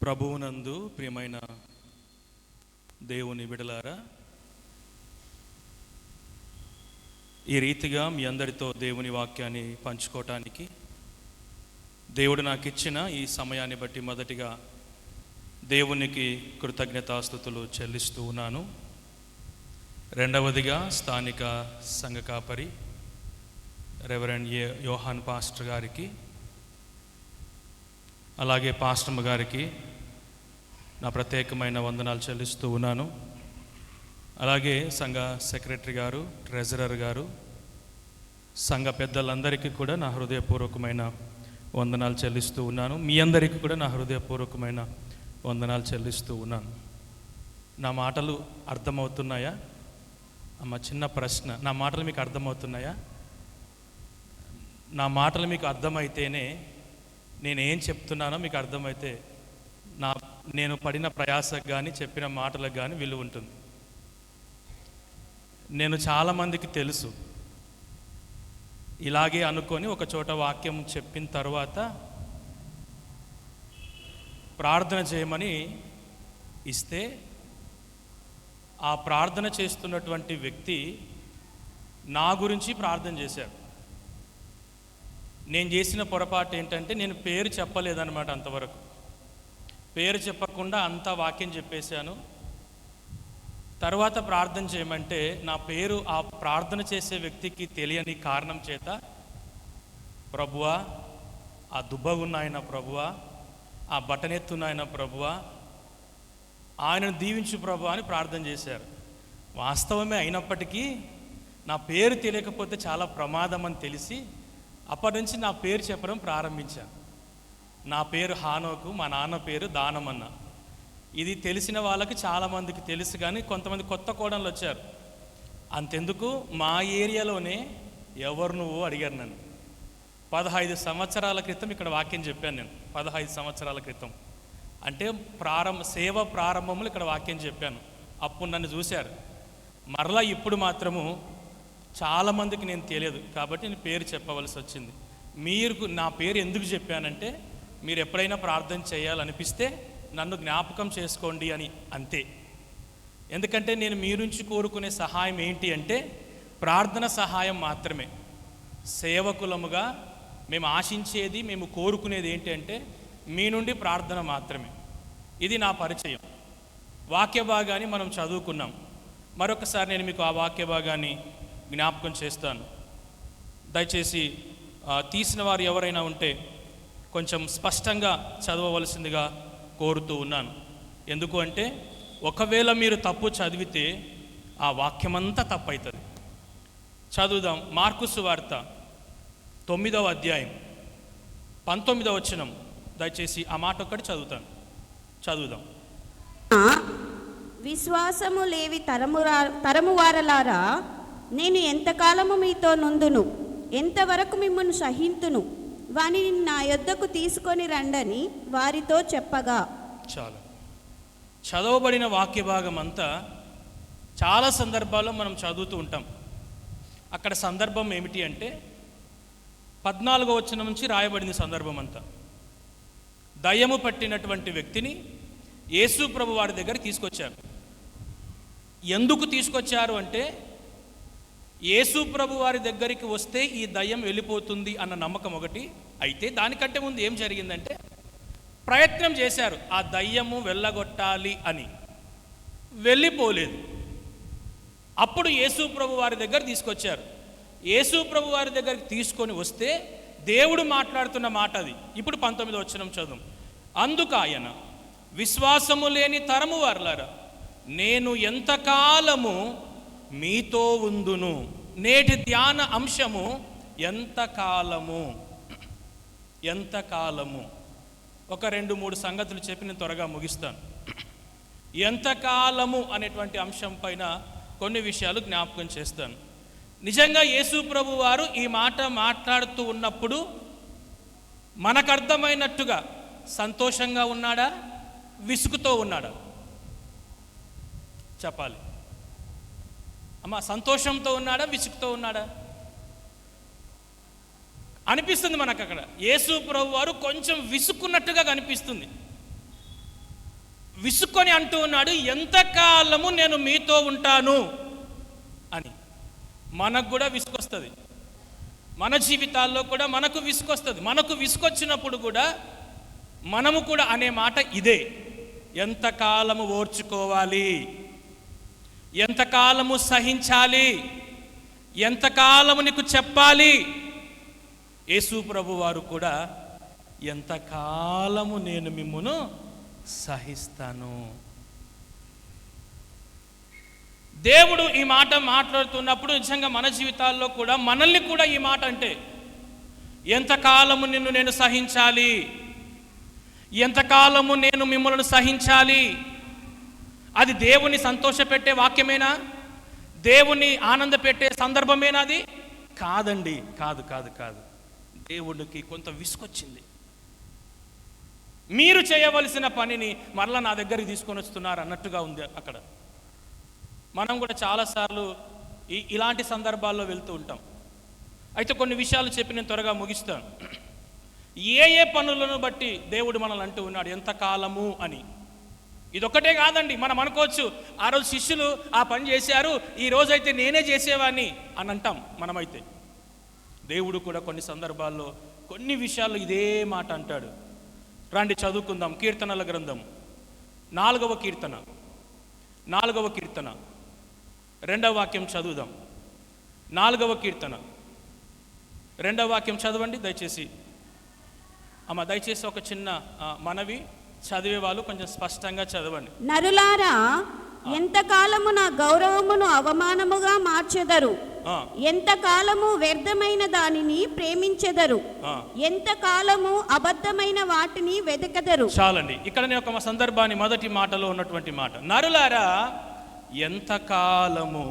ప్రభువునందు ప్రియమైన దేవుని బిడలారా, ఈ రీతిగా మీ అందరితో దేవుని వాక్యాన్ని పంచుకోవటానికి దేవుడు నాకు ఇచ్చిన ఈ సమయాన్ని బట్టి మొదటిగా దేవునికి కృతజ్ఞతాస్తుతులు చెల్లిస్తూ ఉన్నాను. రెండవదిగా స్థానిక సంఘ కాపరి రెవరెండ్ యోహాన్ పాస్టర్ గారికి, అలాగే పాస్టమ్మ గారికి నా ప్రత్యేకమైన వందనాలు చెల్లిస్తూ ఉన్నాను. అలాగే సంఘ సెక్రటరీ గారు, ట్రెజరర్ గారు, సంఘ పెద్దలందరికీ కూడా నా హృదయపూర్వకమైన వందనాలు చెల్లిస్తూ ఉన్నాను. మీ అందరికీ కూడా నా హృదయపూర్వకమైన వందనాలు చెల్లిస్తూ ఉన్నాను. నా మాటలు అర్థమవుతున్నాయా అమ్మ? చిన్న ప్రశ్న, నా మాటలు మీకు అర్థమవుతున్నాయా? నా మాటలు మీకు అర్థమైతేనే, నేనేం చెప్తున్నానో మీకు అర్థమైతే నేను పడిన ప్రయాసకు కానీ చెప్పిన మాటలకు కానీ విలువ ఉంటుంది. నేను చాలామందికి తెలుసు, ఇలాగే అనుకొని ఒక చోట వాక్యం చెప్పిన తర్వాత ప్రార్థన చేయమని ఇస్తే ఆ ప్రార్థన చేస్తున్నటువంటి వ్యక్తి నా గురించి ప్రార్థన చేశాడు. నేను చేసిన పొరపాటు ఏంటంటే, నేను పేరు చెప్పలేదన్నమాట. అంతవరకు పేరు చెప్పకుండా అంతా వాక్యం చెప్పేశాను. తర్వాత ప్రార్థన చేయమంటే నా పేరు ఆ ప్రార్థన చేసే వ్యక్తికి తెలియని కారణం చేత, ప్రభువా ఆ దుబ్బగున్నాయన, ప్రభువా ఆ బటనెత్తున్నాయన, ప్రభువా ఆయనను దీవించు ప్రభువా అని ప్రార్థన చేశారు. వాస్తవమే అయినప్పటికీ నా పేరు తెలియకపోతే చాలా ప్రమాదం అని తెలిసి అప్పటి నుంచి నా పేరు చెప్పడం ప్రారంభించాను. నా పేరు హానోకు, మా నాన్న పేరు దానమన్న. ఇది తెలిసిన వాళ్ళకి చాలామందికి తెలుసు, కానీ కొంతమంది కొత్త కోడళ్ళు వచ్చారు. అంతెందుకు, మా ఏరియాలోనే ఎవరు నువ్వు అడిగారు నన్ను. 15 సంవత్సరాల క్రితం ఇక్కడ వాక్యం చెప్పాను నేను. 15 సంవత్సరాల క్రితం అంటే సేవ ప్రారంభంలో ఇక్కడ వాక్యం చెప్పాను. అప్పుడు నన్ను చూశారు. మరలా ఇప్పుడు మాత్రము చాలామందికి నేను తెలియదు కాబట్టి నేను పేరు చెప్పవలసి వచ్చింది. మీరు నా పేరు ఎందుకు చెప్పానంటే, మీరు ఎప్పుడైనా ప్రార్థన చేయాలనిపిస్తే నన్ను జ్ఞాపకం చేసుకోండి అని, అంతే. ఎందుకంటే నేను మీ నుంచి కోరుకునే సహాయం ఏంటి అంటే ప్రార్థన సహాయం మాత్రమే. సేవకులముగా మేము ఆశించేది, మేము కోరుకునేది ఏంటి అంటే మీ నుండి ప్రార్థన మాత్రమే. ఇది నా పరిచయం. వాక్య భాగాన్ని మనం చదువుకున్నాం. మరొకసారి నేను మీకు ఆ వాక్య భాగాన్ని జ్ఞాపకం చేస్తాను. దయచేసి తీసిన వారు ఎవరైనా ఉంటే కొంచెం స్పష్టంగా చదవవలసిందిగా కోరుతూ ఉన్నాను. ఎందుకు అంటే, ఒకవేళ మీరు తప్పు చదివితే ఆ వాక్యమంతా తప్పు అవుతుంది. చదువుదాం. మార్కు సువార్త 9వ అధ్యాయం 19వ వచనం. దయచేసి ఆ మాట ఒక్కటి చదువుదాం. విశ్వాసము లేవి తరము వారలారా, నేను ఎంతకాలము మీతో నుందును, ఎంతవరకు మిమ్మల్ని సహింతును, వానిని నా యొద్దకు తీసుకొని రండని వారితో చెప్పగా. చాలు. చదవబడిన వాక్య భాగం అంతా చాలా సందర్భాల్లో మనం చదువుతూ ఉంటాం. అక్కడ సందర్భం ఏమిటి అంటే 14వ వచనం నుంచి రాయబడిన సందర్భం అంతా దయ్యము పట్టినటువంటి వ్యక్తిని యేసు ప్రభు వారి దగ్గర తీసుకొచ్చారు. ఎందుకు తీసుకొచ్చారు అంటే, యేసు ప్రభు వారి దగ్గరికి వస్తే ఈ దయ్యం వెళ్ళిపోతుంది అన్న నమ్మకం ఒకటి. అయితే దానికంటే ముందు ఏం జరిగిందంటే, ప్రయత్నం చేశారు ఆ దయ్యము వెళ్ళగొట్టాలి అని, వెళ్ళిపోలేదు. అప్పుడు యేసు ప్రభు వారి దగ్గర తీసుకొచ్చారు. యేసు ప్రభు వారి దగ్గరికి తీసుకొని వస్తే దేవుడు మాట్లాడుతున్న మాట అది. ఇప్పుడు 19వ వచనం చదువు. అందుకు ఆయన, విశ్వాసము లేని తరము వారలారా, నేను ఎంతకాలము మీతో ఉందును. నేటి ధ్యాన అంశము ఎంతకాలము. ఒక 2-3 సంగతులు చెప్పి నేను త్వరగా ముగిస్తాను. ఎంతకాలము అనేటువంటి అంశం పైన కొన్ని విషయాలు జ్ఞాపకం చేస్తాను. నిజంగా యేసు ప్రభు వారు ఈ మాట మాట్లాడుతూ ఉన్నప్పుడు మనకు అర్థమైనట్టుగా సంతోషంగా ఉన్నాడా, విసుగుతో ఉన్నాడా? చెప్పాలి అమ్మ. సంతోషంతో ఉన్నాడా, విసుగుతో ఉన్నాడా? అనిపిస్తుంది మనకు. అక్కడ యేసు ప్రభు వారు కొంచెం విసుక్కున్నట్టుగా కనిపిస్తుంది. విసుక్కొని అంటూ ఉన్నాడు, ఎంతకాలము నేను మీతో ఉంటాను అని. మనకు కూడా విసుకొస్తుంది, మన జీవితాల్లో కూడా మనకు విసుకొస్తుంది. మనకు విసుకొచ్చినప్పుడు కూడా మనము కూడా అనే మాట ఇదే, ఎంతకాలము ఓర్చుకోవాలి, ఎంతకాలము సహించాలి, ఎంతకాలము నీకు చెప్పాలి. యేసు ప్రభు వారు కూడా ఎంతకాలము నేను మిమ్మును సహిస్తాను. దేవుడు ఈ మాట మాట్లాడుతున్నప్పుడు నిజంగా మన జీవితాల్లో కూడా మనల్ని కూడా ఈ మాట అంటే, ఎంతకాలము నిన్ను నేను సహించాలి, ఎంతకాలము నేను మిమ్మల్ని సహించాలి. అది దేవుని సంతోషపెట్టే వాక్యమేనా? దేవుని ఆనంద పెట్టే సందర్భమేనా? అది కాదండి, కాదు కాదు కాదు. దేవుడికి కొంత విసుకొచ్చింది. మీరు చేయవలసిన పనిని మరలా నా దగ్గరికి తీసుకొని వస్తున్నారు అన్నట్టుగా ఉంది అక్కడ. మనం కూడా చాలాసార్లు ఇలాంటి సందర్భాల్లో వెళ్తూ ఉంటాం. అయితే కొన్ని విషయాలు చెప్పి నేను త్వరగా ముగిస్తాను. ఏ పనులను బట్టి దేవుడు మనల్ని అంటూ ఉన్నాడు ఎంతకాలము అని. ఇదొక్కటే కాదండి. మనం అనుకోవచ్చు, ఆ రోజు శిష్యులు ఆ పని చేశారు, ఈ రోజైతే నేనే చేసేవాడిని అని అంటాం మనమైతే. దేవుడు కూడా కొన్ని సందర్భాల్లో కొన్ని విషయాల్లో ఇదే మాట అంటాడు. రండి చదువుకుందాం. కీర్తనల గ్రంథం 4వ కీర్తన 2వ వాక్యం చదువుదాం. 4వ కీర్తన 2వ వాక్యం చదవండి దయచేసి. అమ్మ దయచేసి ఒక చిన్న మనవి, చదివే వాళ్ళు కొంచెం స్పష్టంగా చదవండి. నరులారా, ఎంతకాలము నా గౌరవమును అవమానముగా మార్చెదరు, ఎంతకాలము వ్యర్థమైన దానిని ప్రేమించెదరు, ఎంతకాలము అబద్ధమైన వాటిని వెతకెదరు. చాలండి. ఇక్కడ నేను ఒక సందర్భాన్ని, మొదటి మాటలో ఉన్నటువంటి మాట, నరులారా ఎంతకాలము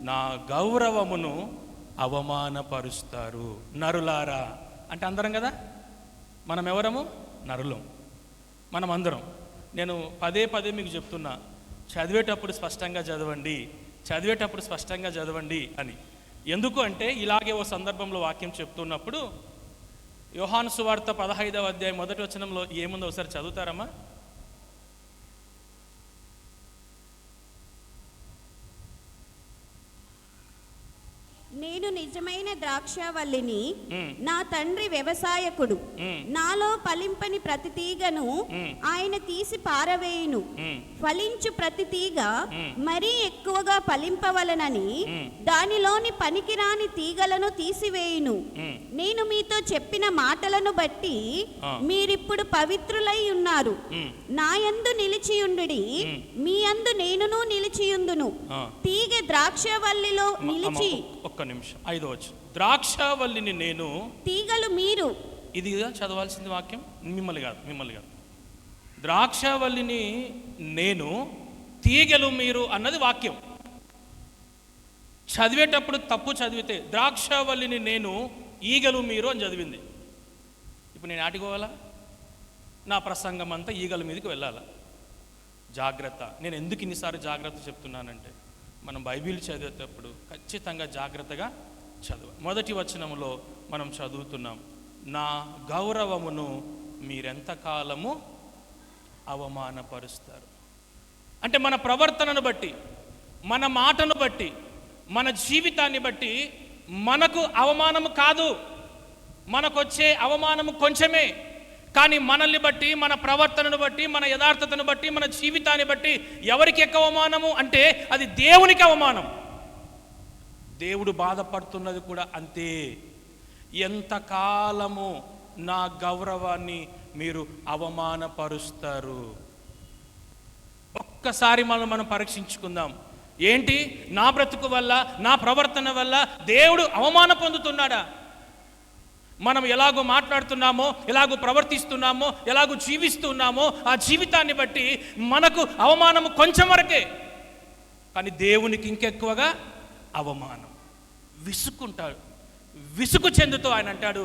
నా గౌరవమును అవమానపరుస్తారు. నరులారా అంటే అందరం కదా, మనం ఎవరము? నరులం, మనం అందరం. నేను పదే మీకు చెప్తున్నా, చదివేటప్పుడు స్పష్టంగా చదవండి అని. ఎందుకు అంటే ఇలాగే ఓ సందర్భంలో వాక్యం చెప్తున్నప్పుడు యోహాను సువార్త 15వ అధ్యాయం 1వ వచనంలో ఏముందో ఒకసారి చదువుతారమ్మా? నేను నిజమైన ద్రాక్షావల్లిని, నా తండ్రి వ్యవసాయకుడు. నాలో ఫలింపని ప్రతి తీగను ఆయన తీసి పారవేయును. ఫలించు ప్రతి తీగ మరీ ఎక్కువగా ఫలింపవలనని దానిలోని పనికిరాని తీగలను తీసివేయును. నేను మీతో చెప్పిన మాటలను బట్టి మీరిప్పుడు పవిత్రులై ఉన్నారు. నా యందు నిలిచియుండుడి, మీ యందు నేనును నిలిచియుందును. తీగ ద్రాక్షావల్లిలో నిలిచి, ఒక్క నిమిషం, 5వ వచనం, ద్రాక్షావల్లిని నేను, తీగలు మీరు. ఇది చదవాల్సింది వాక్యం, మిమ్మల్ని కాదు. ద్రాక్షావల్లిని నేను, తీగలు మీరు అన్నది వాక్యం. చదివేటప్పుడు తప్పు చదివితే ద్రాక్షావల్లిని నేను, ఈగలు మీరు అని చదివింది. ఇప్పుడు నేను ఆటికోవాలా? నా ప్రసంగం అంతా ఈగల మీదకి వెళ్ళాలా? జాగ్రత్త. నేను ఎందుకు ఇన్నిసార్లు జాగ్రత్త చెప్తున్నానంటే, మనం బైబిల్ చదివేటప్పుడు ఖచ్చితంగా జాగ్రత్తగా చదవాలి. మొదటి వచనంలో మనం చదువుతున్నాం, నా గౌరవమును మీరెంతకాలము అవమానపరుస్తారు. అంటే మన ప్రవర్తనను బట్టి, మన మాటను బట్టి, మన జీవితాన్ని బట్టి మనకు అవమానము కాదు, మనకొచ్చే అవమానము కొంచెమే. కానీ మనల్ని బట్టి, మన ప్రవర్తనను బట్టి, మన యథార్థతను బట్టి, మన జీవితాన్ని బట్టి ఎవరికి ఎక్కువ అవమానము అంటే అది దేవునికి అవమానం. దేవుడు బాధపడుతున్నది కూడా అంతే. ఎంతకాలము నా గౌరవాన్ని మీరు అవమానపరుస్తారు? ఒక్కసారి మనం పరీక్షించుకుందాం. ఏంటి, నా బ్రతుకు వల్ల, నా ప్రవర్తన వల్ల దేవుడు అవమానం పొందుతున్నాడా? మనం ఎలాగో మాట్లాడుతున్నామో, ఎలాగో ప్రవర్తిస్తున్నామో, ఎలాగో జీవిస్తున్నామో ఆ జీవితాన్ని బట్టి మనకు అవమానము కొంచెం వరకే, కానీ దేవునికి ఇంకెక్కువగా అవమానం. విసుక్కుంటాడు, విసుగు చెందుతూ ఆయన అంటాడు,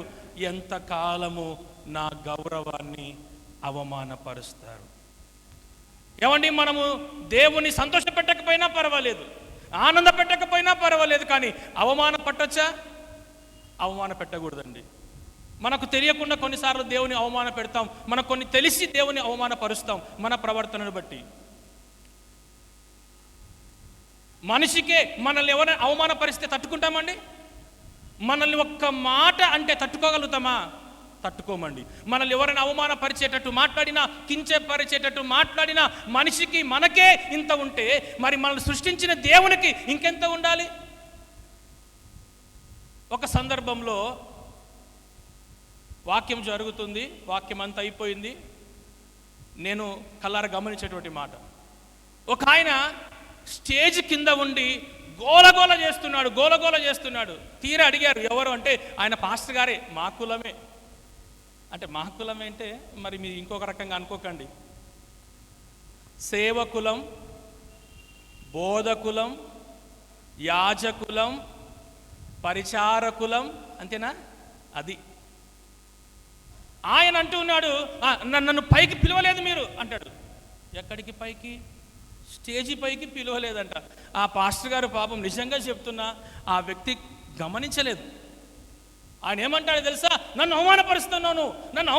ఎంతకాలము నా గౌరవాన్ని అవమానపరుస్తారు. ఏమండి, మనము దేవుని సంతోష పెట్టకపోయినా పర్వాలేదు, ఆనంద పెట్టకపోయినా పర్వాలేదు, కానీ అవమాన పట్టొచ్చా? అవమాన పెట్టకూడదండి. మనకు తెలియకుండా కొన్నిసార్లు దేవుని అవమాన పెడతాం, మనకు కొన్ని తెలిసి దేవుని అవమానపరుస్తాం మన ప్రవర్తనను బట్టి. మనిషికే మనల్ని ఎవరైనా అవమానపరిస్తే తట్టుకుంటామండి? మనల్ని ఒక్క మాట అంటే తట్టుకోగలుగుతామా? తట్టుకోమండి. మనల్ని ఎవరైనా అవమానపరిచేటట్టు మాట్లాడినా, కించపరిచేటట్టు మాట్లాడినా మనిషికి మనకే ఇంత ఉంటే మరి మనల్ని సృష్టించిన దేవునికి ఇంకెంత ఉండాలి? ఒక సందర్భంలో వాక్యం జరుగుతుంది, వాక్యం అంతా అయిపోయింది, నేను కళ్ళారా గమనించేటువంటి మాట, ఒక ఆయన స్టేజ్ కింద ఉండి గోలగోల చేస్తున్నాడు. తీరా అడిగారు ఎవరు అంటే ఆయన పాస్టర్ గారే, మా కులమే. అంటే మా కులమే అంటే మరి మీరు ఇంకొక రకంగా అనుకోకండి. సేవకులం, బోధకులం, యాజకులం, పరిచారకులం, అంతేనా? అది ఆయన అంటూ ఉన్నాడు, నన్ను పైకి పిలవలేదు మీరు అంటాడు. ఎక్కడికి పైకి? స్టేజీ పైకి పిలవలేదంట. ఆ పాస్టర్ గారు పాపం నిజంగా చెప్తున్నా ఆ వ్యక్తి గమనించలేదు. ఆయన ఏమంటాడో తెలుసా? నన్ను అవమానపరుస్తున్నావు నువ్వు, నన్ను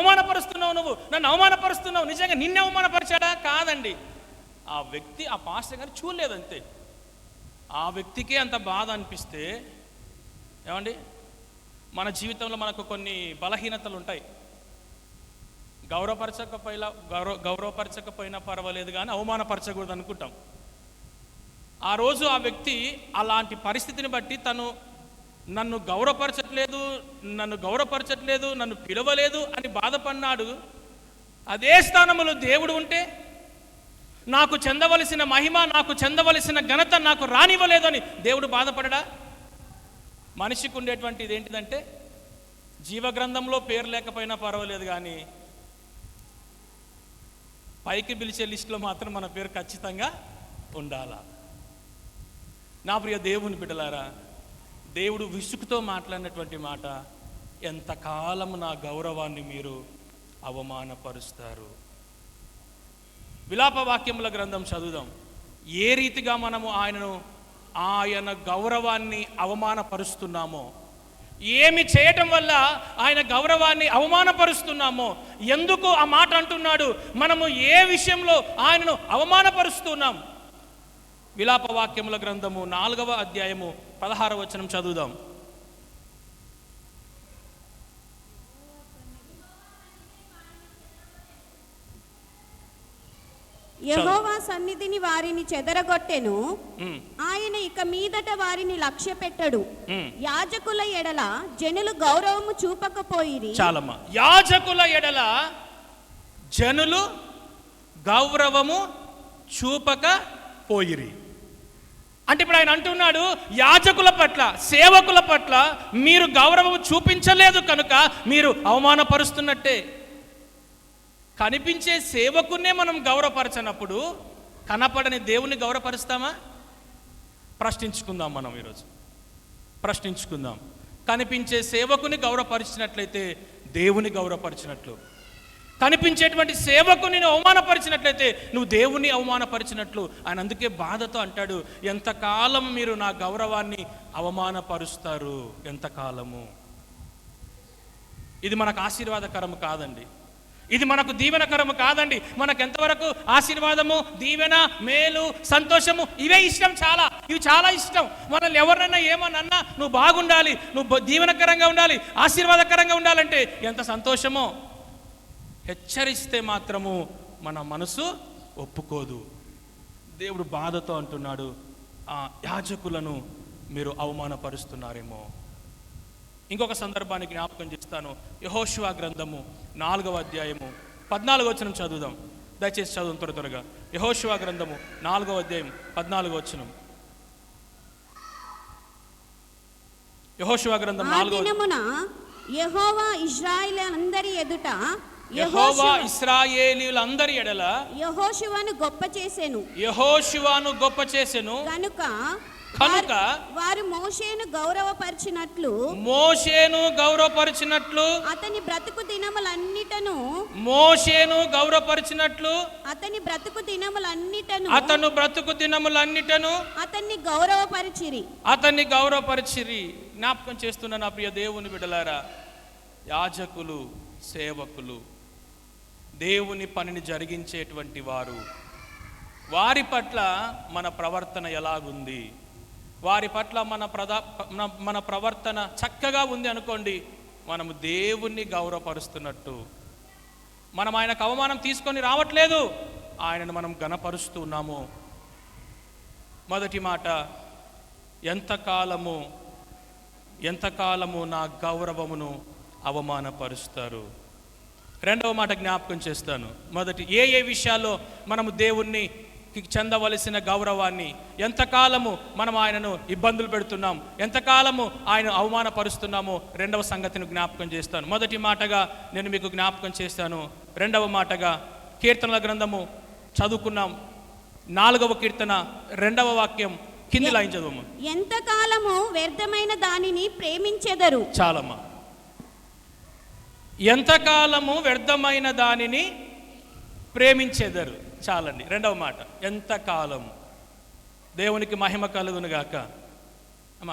అవమానపరుస్తున్నావు. నిజంగా నిన్నే అవమానపరిచాడా? కాదండి. ఆ వ్యక్తి, ఆ పాస్టర్ గారు చూడలేదు అంతే. ఆ వ్యక్తికే అంత బాధ అనిపిస్తే ఏమండి, మన జీవితంలో మనకు కొన్ని బలహీనతలు ఉంటాయి. గౌరవపరచకపోయినా పర్వాలేదు కానీ అవమానపరచకూడదు అనుకుంటాం. ఆ రోజు ఆ వ్యక్తి అలాంటి పరిస్థితిని బట్టి తను నన్ను గౌరవపరచట్లేదు, నన్ను పిలవలేదు అని బాధపడినాడు. అదే స్థానంలో దేవుడు ఉంటే నాకు చెందవలసిన మహిమ, నాకు చెందవలసిన ఘనత నాకు రానివ్వలేదు అని దేవుడు బాధపడడా? మనిషికి ఉండేటువంటి ఇదేంటిదంటే జీవగ్రంథంలో పేరు లేకపోయినా పర్వాలేదు కానీ పైకి పిలిచే లిస్టులో మాత్రం మన పేరు ఖచ్చితంగా ఉండాలా. నా ప్రియ దేవుని బిడ్డలారా, దేవుడు విసుగుతో మాట్లాడినటువంటి మాట, ఎంతకాలం నా గౌరవాన్ని మీరు అవమానపరుస్తారు. విలాప వాక్యముల గ్రంథం చదువుదాం. ఏ రీతిగా మనము ఆయన గౌరవాన్ని అవమానపరుస్తున్నామో, ఏమి చేయటం వల్ల ఆయన గౌరవాన్ని అవమానపరుస్తున్నామో, ఎందుకు ఆ మాట అంటున్నాడు, మనము ఏ విషయంలో ఆయనను అవమానపరుస్తున్నాం. విలాప వాక్యముల గ్రంథము 4వ అధ్యాయము 16వ వచనం చదువుదాం. యెహోవా సన్నిధిని వారిని చెదరగొట్టెను, ఆయన ఇక మీదట వారిని లక్ష్య పెట్టడు. యాజకుల ఎడల జనులు గౌరవము చూపకపోయిరి. చాలమ్మా. యాజకుల ఎడల జనులు గౌరవము చూపకపోయిరి అంటే ఇప్పుడు ఆయన అంటున్నాడు, యాజకుల పట్ల, సేవకుల పట్ల మీరు గౌరవం చూపించలేదు కనుక మీరు అవమానపరుస్తున్నట్టే. కనిపించే సేవకునే మనం గౌరవపరచనప్పుడు కనపడని దేవుని గౌరవపరుస్తామా? ప్రశ్నించుకుందాం. మనం ఈరోజు ప్రశ్నించుకుందాం. కనిపించే సేవకుని గౌరవపరిచినట్లయితే దేవుని గౌరవపరిచినట్లు, కనిపించేటువంటి సేవకుని అవమానపరిచినట్లయితే నువ్వు దేవుని అవమానపరిచినట్లు. ఆయన అందుకే బాధతో అంటాడు, ఎంతకాలం మీరు నా గౌరవాన్ని అవమానపరుస్తారు? ఎంతకాలము? ఇది మనకు ఆశీర్వాదకరం కాదండి, ఇది మనకు దీవెనకరము కాదండి. మనకు ఎంతవరకు ఆశీర్వాదము, దీవెన, మేలు, సంతోషము ఇవే ఇష్టం, ఇవి చాలా ఇష్టం. మనల్ని ఎవరినైనా ఏమన్నా నువ్వు బాగుండాలి, నువ్వు దీవెనకరంగా ఉండాలి, ఆశీర్వాదకరంగా ఉండాలంటే ఎంత సంతోషమో. హెచ్చరిస్తే మాత్రము మన మనసు ఒప్పుకోదు. దేవుడు బాధతో అంటున్నాడు, ఆ యాజకులను మీరు అవమానపరుస్తున్నారేమో. ఇంకొక సందర్భాన్ని జ్ఞాపకం చేస్తాను. యెహోషువ గ్రంథము 4వ అధ్యాయము 14వ వచనం చదువుదాం. దయచేసి చదువు త్వరగా. యెహోషువ గ్రంథము 4వ అధ్యాయం 14వ వచనం. యెహోషువ గ్రంథం 4వ దినమున యెహోవా ఇశ్రాయేలీయులందరి ఎదుట ఇశ్రాయేలీయులందరి ఎడల యెహోషువను గొప్ప చేసెను కనుక వారు మోషేను గౌరవపరిచినట్లు అతని బ్రతుకు దినములన్నిటను అతన్ని గౌరవపరిచిరి. జ్ఞాపకం చేస్తున్న నా ప్రియ దేవుని బిడ్డలారా, యాజకులు, సేవకులు, దేవుని పనిని జరిగించేటువంటి వారు, వారి పట్ల మన ప్రవర్తన ఎలాగుంది? వారి పట్ల మన ప్రవర్తన చక్కగా ఉంది అనుకోండి, మనము దేవుణ్ణి గౌరవపరుస్తున్నట్టు. మనం ఆయనకు అవమానం తీసుకొని రావట్లేదు, ఆయనను మనం ఘనపరుస్తూ ఉన్నాము. మొదటి మాట, ఎంతకాలము నా గౌరవమును అవమానపరుస్తారు. రెండవ మాట జ్ఞాపకం చేస్తాను. మొదటి, ఏ విషయాల్లో మనము దేవుణ్ణి చెందవలసిన గౌరవాన్ని, ఎంతకాలము మనం ఆయనను ఇబ్బందులు పెడుతున్నాం, ఎంతకాలము ఆయన అవమానపరుస్తున్నామో రెండవ సంగతిని జ్ఞాపకం చేస్తాను. మొదటి మాటగా నేను మీకు జ్ఞాపకం చేస్తాను. రెండవ మాటగా కీర్తనల గ్రంథము చదువుకున్నాం. 4వ కీర్తన 2వ వాక్యం కింది లైన్ చదువు. ఎంతకాలము వ్యర్థమైన దానిని ప్రేమించెదరు. చాలమ్మా. ఎంతకాలము వ్యర్థమైన దానిని ప్రేమించెదరు. చాలండి. రెండవ మాట, ఎంతకాలం. దేవునికి మహిమ కలుగును గాక.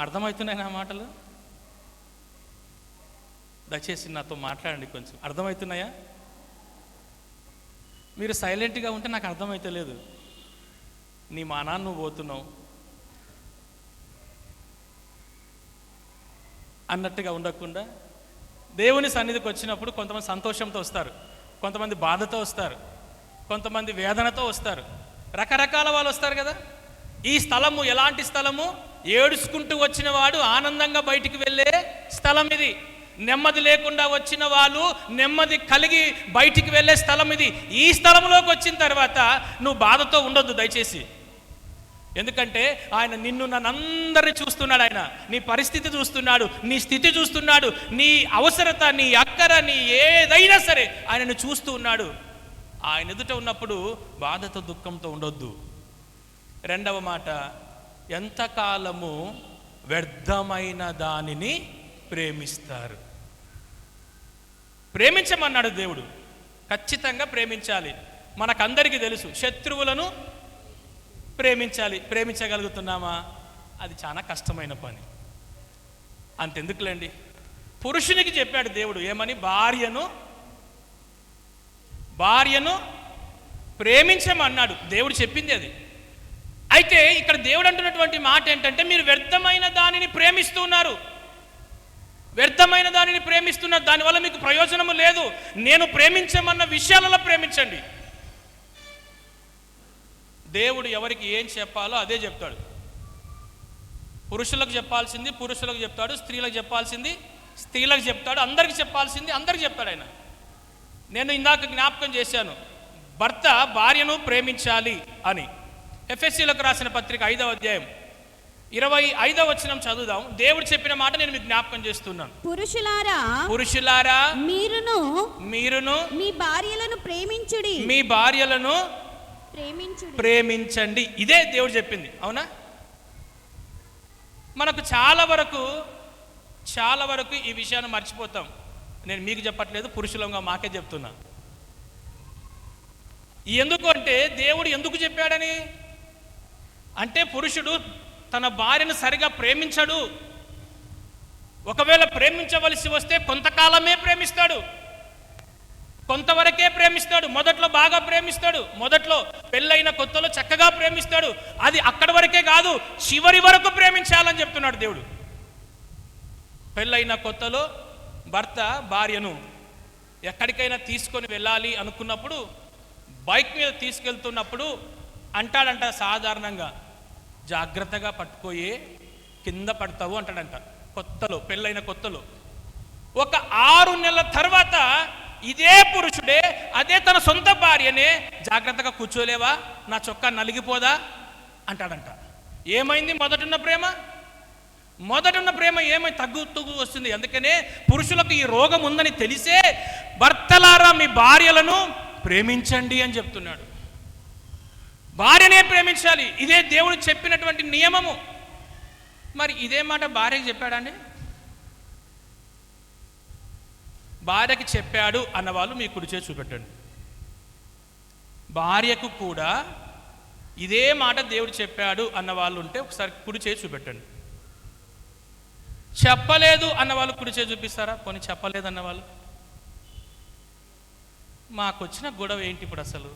అర్థమవుతున్నాయి నా మాటలు? దయచేసి నాతో మాట్లాడండి. కొంచెం అర్థమవుతున్నాయా? మీరు సైలెంట్గా ఉంటే నాకు అర్థమైతే లేదు. నీ మానాన్ని నువ్వు పోతున్నావు అన్నట్టుగా ఉండకుండా, దేవుని సన్నిధికి వచ్చినప్పుడు కొంతమంది సంతోషంతో వస్తారు, కొంతమంది బాధతో వస్తారు, కొంతమంది వేదనతో వస్తారు, రకరకాల వాళ్ళు వస్తారు కదా. ఈ స్థలము ఎలాంటి స్థలము? ఏడుచుకుంటూ వచ్చిన వాడు ఆనందంగా బయటికి వెళ్ళే స్థలం ఇది. నెమ్మది లేకుండా వచ్చిన వాళ్ళు నెమ్మది కలిగి బయటికి వెళ్ళే స్థలం ఇది. ఈ స్థలంలోకి వచ్చిన తర్వాత నువ్వు బాధతో ఉండొద్దు దయచేసి. ఎందుకంటే ఆయన నిన్ను నన్నందరినీ చూస్తున్నాడు. ఆయన నీ పరిస్థితి చూస్తున్నాడు, నీ స్థితి చూస్తున్నాడు, నీ అవసరత, నీ అక్కర, నీ ఏదైనా సరే ఆయనను చూస్తూ ఉన్నాడు. ఆయన ఎదుట ఉన్నప్పుడు బాధతో దుఃఖంతో ఉండొద్దు. రెండవ మాట, ఎంతకాలము వ్యర్థమైన దానిని ప్రేమిస్తారు. ప్రేమించమన్నాడు దేవుడు. ఖచ్చితంగా ప్రేమించాలి. మనకందరికీ తెలుసు, శత్రువులను ప్రేమించాలి. ప్రేమించగలుగుతున్నామా? అది చాలా కష్టమైన పని. అంతెందుకులేండి, పురుషునికి చెప్పాడు దేవుడు ఏమని? భార్యను ప్రేమించమన్నాడు. దేవుడు చెప్పింది అది. అయితే ఇక్కడ దేవుడు అంటున్నటువంటి మాట ఏంటంటే, మీరు వ్యర్థమైన దానిని ప్రేమిస్తున్నారు. వ్యర్థమైన దానిని ప్రేమిస్తున్నారు, దానివల్ల మీకు ప్రయోజనము లేదు. నేను ప్రేమించమన్న విషయాలలో ప్రేమించండి. దేవుడు ఎవరికి ఏం చెప్పాలో అదే చెప్తాడు. పురుషులకు చెప్పాల్సింది పురుషులకు చెప్తాడు, స్త్రీలకు చెప్పాల్సింది స్త్రీలకు చెప్తాడు, అందరికి చెప్పాల్సింది అందరికి చెప్తాడు ఆయన. నేను ఇందాక జ్ఞాపకం చేశాను, భర్త భార్యను ప్రేమించాలి అని. ఎఫెసీయులకు రాసిన పత్రిక 5వ అధ్యాయం 25వ వచనం చదువుదాం. దేవుడు చెప్పిన మాట నేను మీకు జ్ఞాపకం చేస్తున్నాను. పురుషులారా మీరును మీ భార్యలను ప్రేమించండి. ఇదే దేవుడు చెప్పింది. అవునా? మనకు చాలా వరకు ఈ విషయాన్ని మర్చిపోతాం. నేను మీకు చెప్పట్లేదు, పురుషులంగా మాకే చెప్తున్నా. ఎందుకు అంటే, దేవుడు ఎందుకు చెప్పాడని అంటే, పురుషుడు తన భార్యను సరిగా ప్రేమించడు. ఒకవేళ ప్రేమించవలసి వస్తే కొంతకాలమే ప్రేమిస్తాడు, కొంతవరకే ప్రేమిస్తాడు. మొదట్లో బాగా ప్రేమిస్తాడు, మొదట్లో పెళ్ళైన కొత్తలో చక్కగా ప్రేమిస్తాడు. అది అక్కడి వరకే కాదు, చివరి వరకు ప్రేమించాలని చెప్తున్నాడు దేవుడు. పెళ్ళైన కొత్తలో భర్త భార్యను ఎక్కడికైనా తీసుకొని వెళ్ళాలి అనుకున్నప్పుడు, బైక్ మీద తీసుకెళ్తున్నప్పుడు అంటాడంట సాధారణంగా, జాగ్రత్తగా పట్టుకోయే, కింద పడతావు అంటాడంట. కొత్తలో, పెళ్ళైన కొత్తలో. ఒక 6 నెలల తర్వాత ఇదే పురుషుడే అదే తన సొంత భార్యనే, జాగ్రత్తగా కూర్చోలేవా, నా చొక్కా నలిగిపోదా అంటాడంట. ఏమైంది? మొదటున్న ప్రేమ ఏమై తగ్గుతూ వస్తుంది. అందుకనే పురుషులకు ఈ రోగం ఉందని తెలిసే, భర్తలారా మీ భార్యలను ప్రేమించండి అని చెప్తున్నాడు. భార్యనే ప్రేమించాలి, ఇదే దేవుడు చెప్పినటువంటి నియమము. మరి ఇదే మాట భార్యకి చెప్పాడండి? భార్యకి చెప్పాడు అన్నవాళ్ళు మీ కుడి చేసి చూపెట్టండి. భార్యకు కూడా ఇదే మాట దేవుడు చెప్పాడు అన్నవాళ్ళు ఉంటే ఒకసారి కుడి చేసి చూపెట్టండి. చెప్పలేదు అన్న వాళ్ళు కుడి చేయి చూపిస్తారా? పోనీ చెప్పలేదు అన్న వాళ్ళు. మాకు వచ్చిన గొడవ ఏంటి ఇప్పుడు? అసలు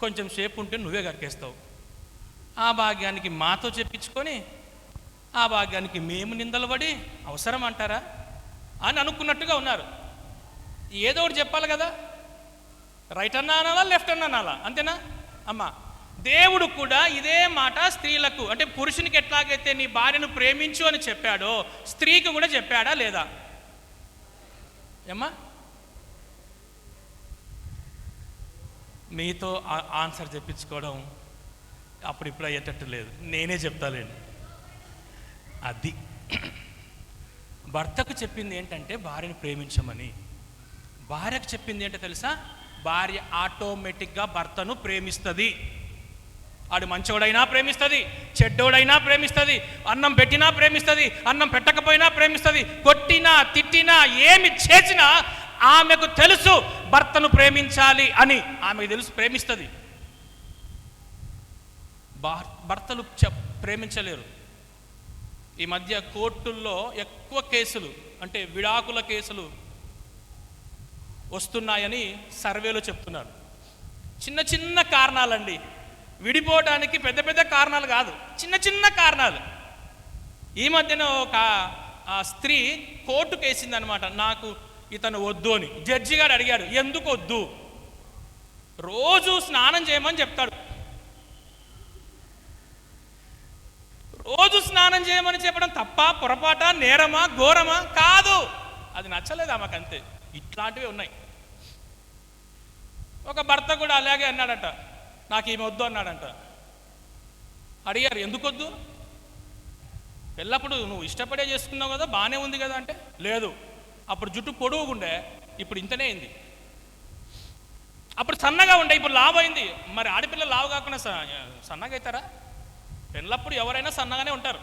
కొంచెం సేపు ఉంటే నువ్వే కక్కేస్తావు. ఆ భాగ్యానికి మాతో చెప్పించుకొని ఆ భాగ్యానికి మేము నిందలు పడి అవసరం అంటారా అని అనుకున్నట్టుగా ఉన్నారు. ఏదో ఒకటి చెప్పాలి కదా, రైట్ అన్నా అనాలా, లెఫ్ట్ అన్నా అనాలా, అంతేనా అమ్మా? దేవుడు కూడా ఇదే మాట స్త్రీలకు, అంటే పురుషునికి ఎట్లాగైతే నీ భార్యను ప్రేమించు అని చెప్పాడో స్త్రీకి కూడా చెప్పాడా లేదా? ఏమ్మా? మీతో ఆన్సర్ చెప్పించుకోవడం అప్పుడిప్పుడు అయ్యేటట్టు లేదు, నేనే చెప్తాలేండి. అది భర్తకు చెప్పింది ఏంటంటే భార్యను ప్రేమించమని. భార్యకు చెప్పింది ఏంటో తెలుసా? భార్య ఆటోమేటిక్గా భర్తను ప్రేమిస్తుంది. ఆడు మంచోడైనా ప్రేమిస్తుంది, చెడ్డోడైనా ప్రేమిస్తుంది, అన్నం పెట్టినా ప్రేమిస్తుంది, అన్నం పెట్టకపోయినా ప్రేమిస్తుంది, కొట్టినా తిట్టినా ఏమి చేసినా ఆమెకు తెలుసు భర్తను ప్రేమించాలి అని. ఆమెకు తెలుసు, ప్రేమిస్తుంది. భర్తలు ప్రేమించలేరు. ఈ మధ్య కోర్టుల్లో ఎక్కువ కేసులు, అంటే విడాకుల కేసులు వస్తున్నాయని సర్వేలో చెప్తున్నారు. చిన్న చిన్న కారణాలండి, విడిపోవడానికి పెద్ద పెద్ద కారణాలు కాదు, చిన్న చిన్న కారణాలు. ఈ మధ్యన ఒక స్త్రీ కోర్టుకు వేసిందనమాట, నాకు ఇతను వద్దు అని. జడ్జి గారు అడిగాడు, ఎందుకు వద్దు? రోజు స్నానం చేయమని చెప్తాడు. రోజు స్నానం చేయమని చెప్పడం తప్ప, పొరపాట, నేరమా, ఘోరమా? కాదు. అది నచ్చలేదు ఆమెకంతే. ఇట్లాంటివి ఉన్నాయి. ఒక భర్త కూడా అలాగే అన్నాడట, నాకు ఈమె వద్దు అన్నాడంట. అడిగారు, ఎందుకు వద్దు? ఎల్లప్పుడు నువ్వు ఇష్టపడే చేసుకున్నావు కదా, బాగానే ఉంది కదా అంటే, లేదు అప్పుడు జుట్టు పొడుగుండే, ఇప్పుడు ఇంతనే అయింది. అప్పుడు సన్నగా ఉండే, ఇప్పుడు లావు అయింది. మరి ఆడపిల్లలు లావు కాకుండా సన్నగా అవుతారా? పెళ్ళప్పుడు ఎవరైనా సన్నగానే ఉంటారు.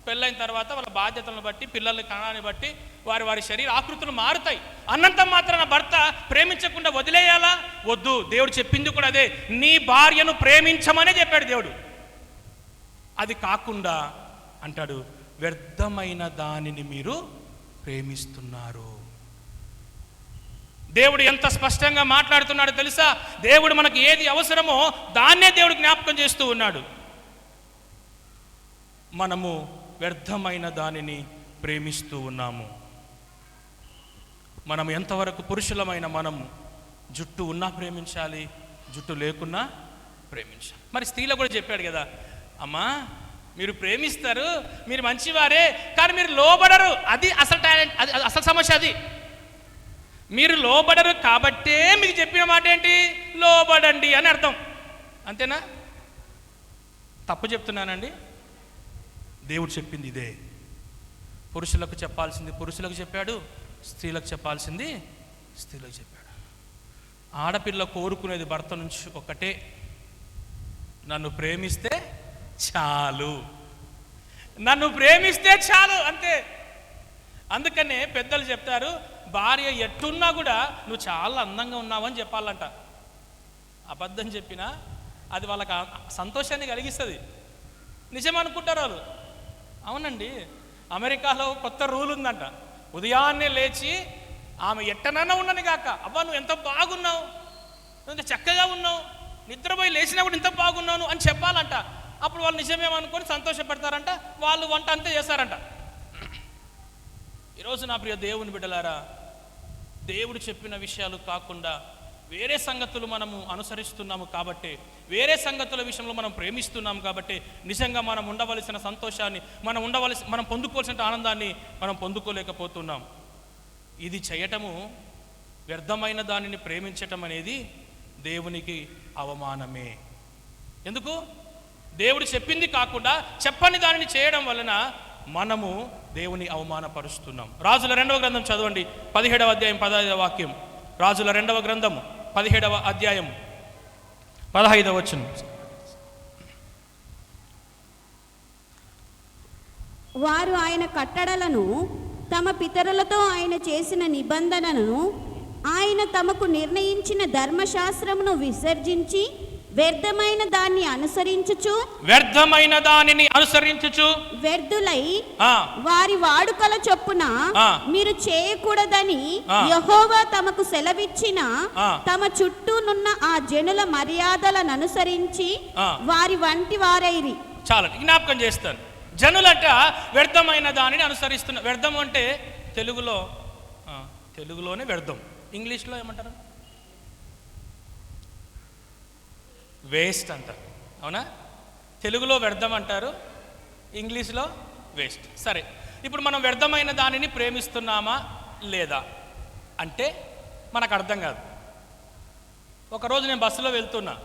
పెళ్ళైన తర్వాత వాళ్ళ బాధ్యతలను బట్టి, పిల్లల కణాన్ని బట్టి వారి వారి శరీర ఆకృతులు మారుతాయి. అన్నంత మాత్రాన భర్త ప్రేమించకుండా వదిలేయాలా? వద్దు. దేవుడు చెప్పింది కూడా అదే, నీ భార్యను ప్రేమించమనే చెప్పాడు దేవుడు. అది కాకుండా అంటాడు, వ్యర్థమైన దానిని మీరు ప్రేమిస్తున్నారు. దేవుడు ఎంత స్పష్టంగా మాట్లాడుతున్నాడో తెలుసా? దేవుడు మనకు ఏది అవసరమో దాన్నే దేవుడు జ్ఞాపకం చేస్తూ ఉన్నాడు. మనము వ్యర్థమైన దానిని ప్రేమిస్తూ ఉన్నాము. మనం ఎంతవరకు పురుషులమైన మనము జుట్టు ఉన్నా ప్రేమించాలి, జుట్టు లేకున్నా ప్రేమించాలి. మరి స్త్రీలకు కూడా చెప్పాడు కదా, అమ్మా మీరు ప్రేమిస్తారు, మీరు మంచివారే, కానీ మీరు లోబడరు. అది అసలు టాలెంట్, అది అసలు సమస్య. అది మీరు లోబడరు కాబట్టే మీకు చెప్పిన మాట ఏంటి? లోబడండి అని అర్థం. అంతేనా? తప్పు చెప్తున్నానండి? దేవుడు చెప్పింది ఇదే. పురుషులకు చెప్పాల్సింది పురుషులకు చెప్పాడు, స్త్రీలకు చెప్పాల్సింది స్త్రీలకు చెప్పాడు. ఆడపిల్ల కోరుకునేది భర్త నుంచి ఒకటే, నన్ను ప్రేమిస్తే చాలు, నన్ను ప్రేమిస్తే చాలు, అంతే. అందుకనే పెద్దలు చెప్తారు, భార్య ఎట్టున్నా కూడా నువ్వు చాలా అందంగా ఉన్నావని చెప్పాలంట. అబద్ధం చెప్పినా అది వాళ్ళకి సంతోషాన్ని కలిగిస్తుంది. నిజం అనుకుంటారు వాళ్ళు. అవునండి, అమెరికాలో కొత్త రూల్ ఉందంట, ఉదయాన్నే లేచి ఆమె ఎట్టనన్నా ఉన్నని కాక, అబ్బా నువ్వు ఎంత బాగున్నావు, నువ్వు ఎంత చక్కగా ఉన్నావు, నిద్రపోయి లేచినా కూడా ఇంత బాగున్నాను అని చెప్పాలంట. అప్పుడు వాళ్ళు నిజమేమనుకొని సంతోషపడతారంట, వాళ్ళు వంట అంతే చేస్తారంట. ఈరోజు నా ప్రియ దేవుని బిడ్డలారా, దేవుడు చెప్పిన విషయాలు కాకుండా వేరే సంగతులు మనము అనుసరిస్తున్నాము కాబట్టి, వేరే సంగతుల విషయంలో మనం ప్రేమిస్తున్నాము కాబట్టి నిజంగా మనం ఉండవలసిన సంతోషాన్ని, మనం పొందుకోవాల్సిన ఆనందాన్ని మనం పొందుకోలేకపోతున్నాం. ఇది చేయటము, వ్యర్థమైన దానిని ప్రేమించటం అనేది దేవునికి అవమానమే. ఎందుకు? దేవుడు చెప్పింది కాకుండా చెప్పని దానిని చేయడం వలన మనము దేవుని అవమానపరుస్తున్నాం. రాజుల 2వ గ్రంథం చదవండి, 17వ అధ్యాయం 15వ వాక్యం. రాజుల 2వ గ్రంథము 17వ అధ్యాయం 15వ వచనం. వారు ఆయన కట్టడలను, తమ పితరులతో ఆయన చేసిన నిబంధనను, ఆయన తమకు నిర్ణయించిన ధర్మశాస్త్రమును విసర్జించి వ్యర్థమైన దాన్ని అనుసరించుచు వ్యర్థులై వారి వాడుకల చొప్పున మీరు చేయకూడదని యెహోవా తమకు సెలవిచ్చిన తమ చుట్టూనున్న ఆ జనుల మర్యాదలను అనుసరించి వారి వంటి వారైరి. చాలా జ్ఞాపకం చేస్తాను. జనులట వ్యర్థమైన దానిని అనుసరిస్తున్న. వ్యర్థం అంటే తెలుగులోనే వ్యర్థం, ఇంగ్లీష్లో ఏమంటారు? వేస్ట్ అంటారు. అవునా? తెలుగులో వ్యర్థం అంటారు, ఇంగ్లీష్లో వేస్ట్. సరే, ఇప్పుడు మనం వ్యర్థమైన దానిని ప్రేమిస్తున్నామా లేదా అంటే మనకు అర్థం కాదు. ఒకరోజు నేను బస్సులో వెళ్తున్నా,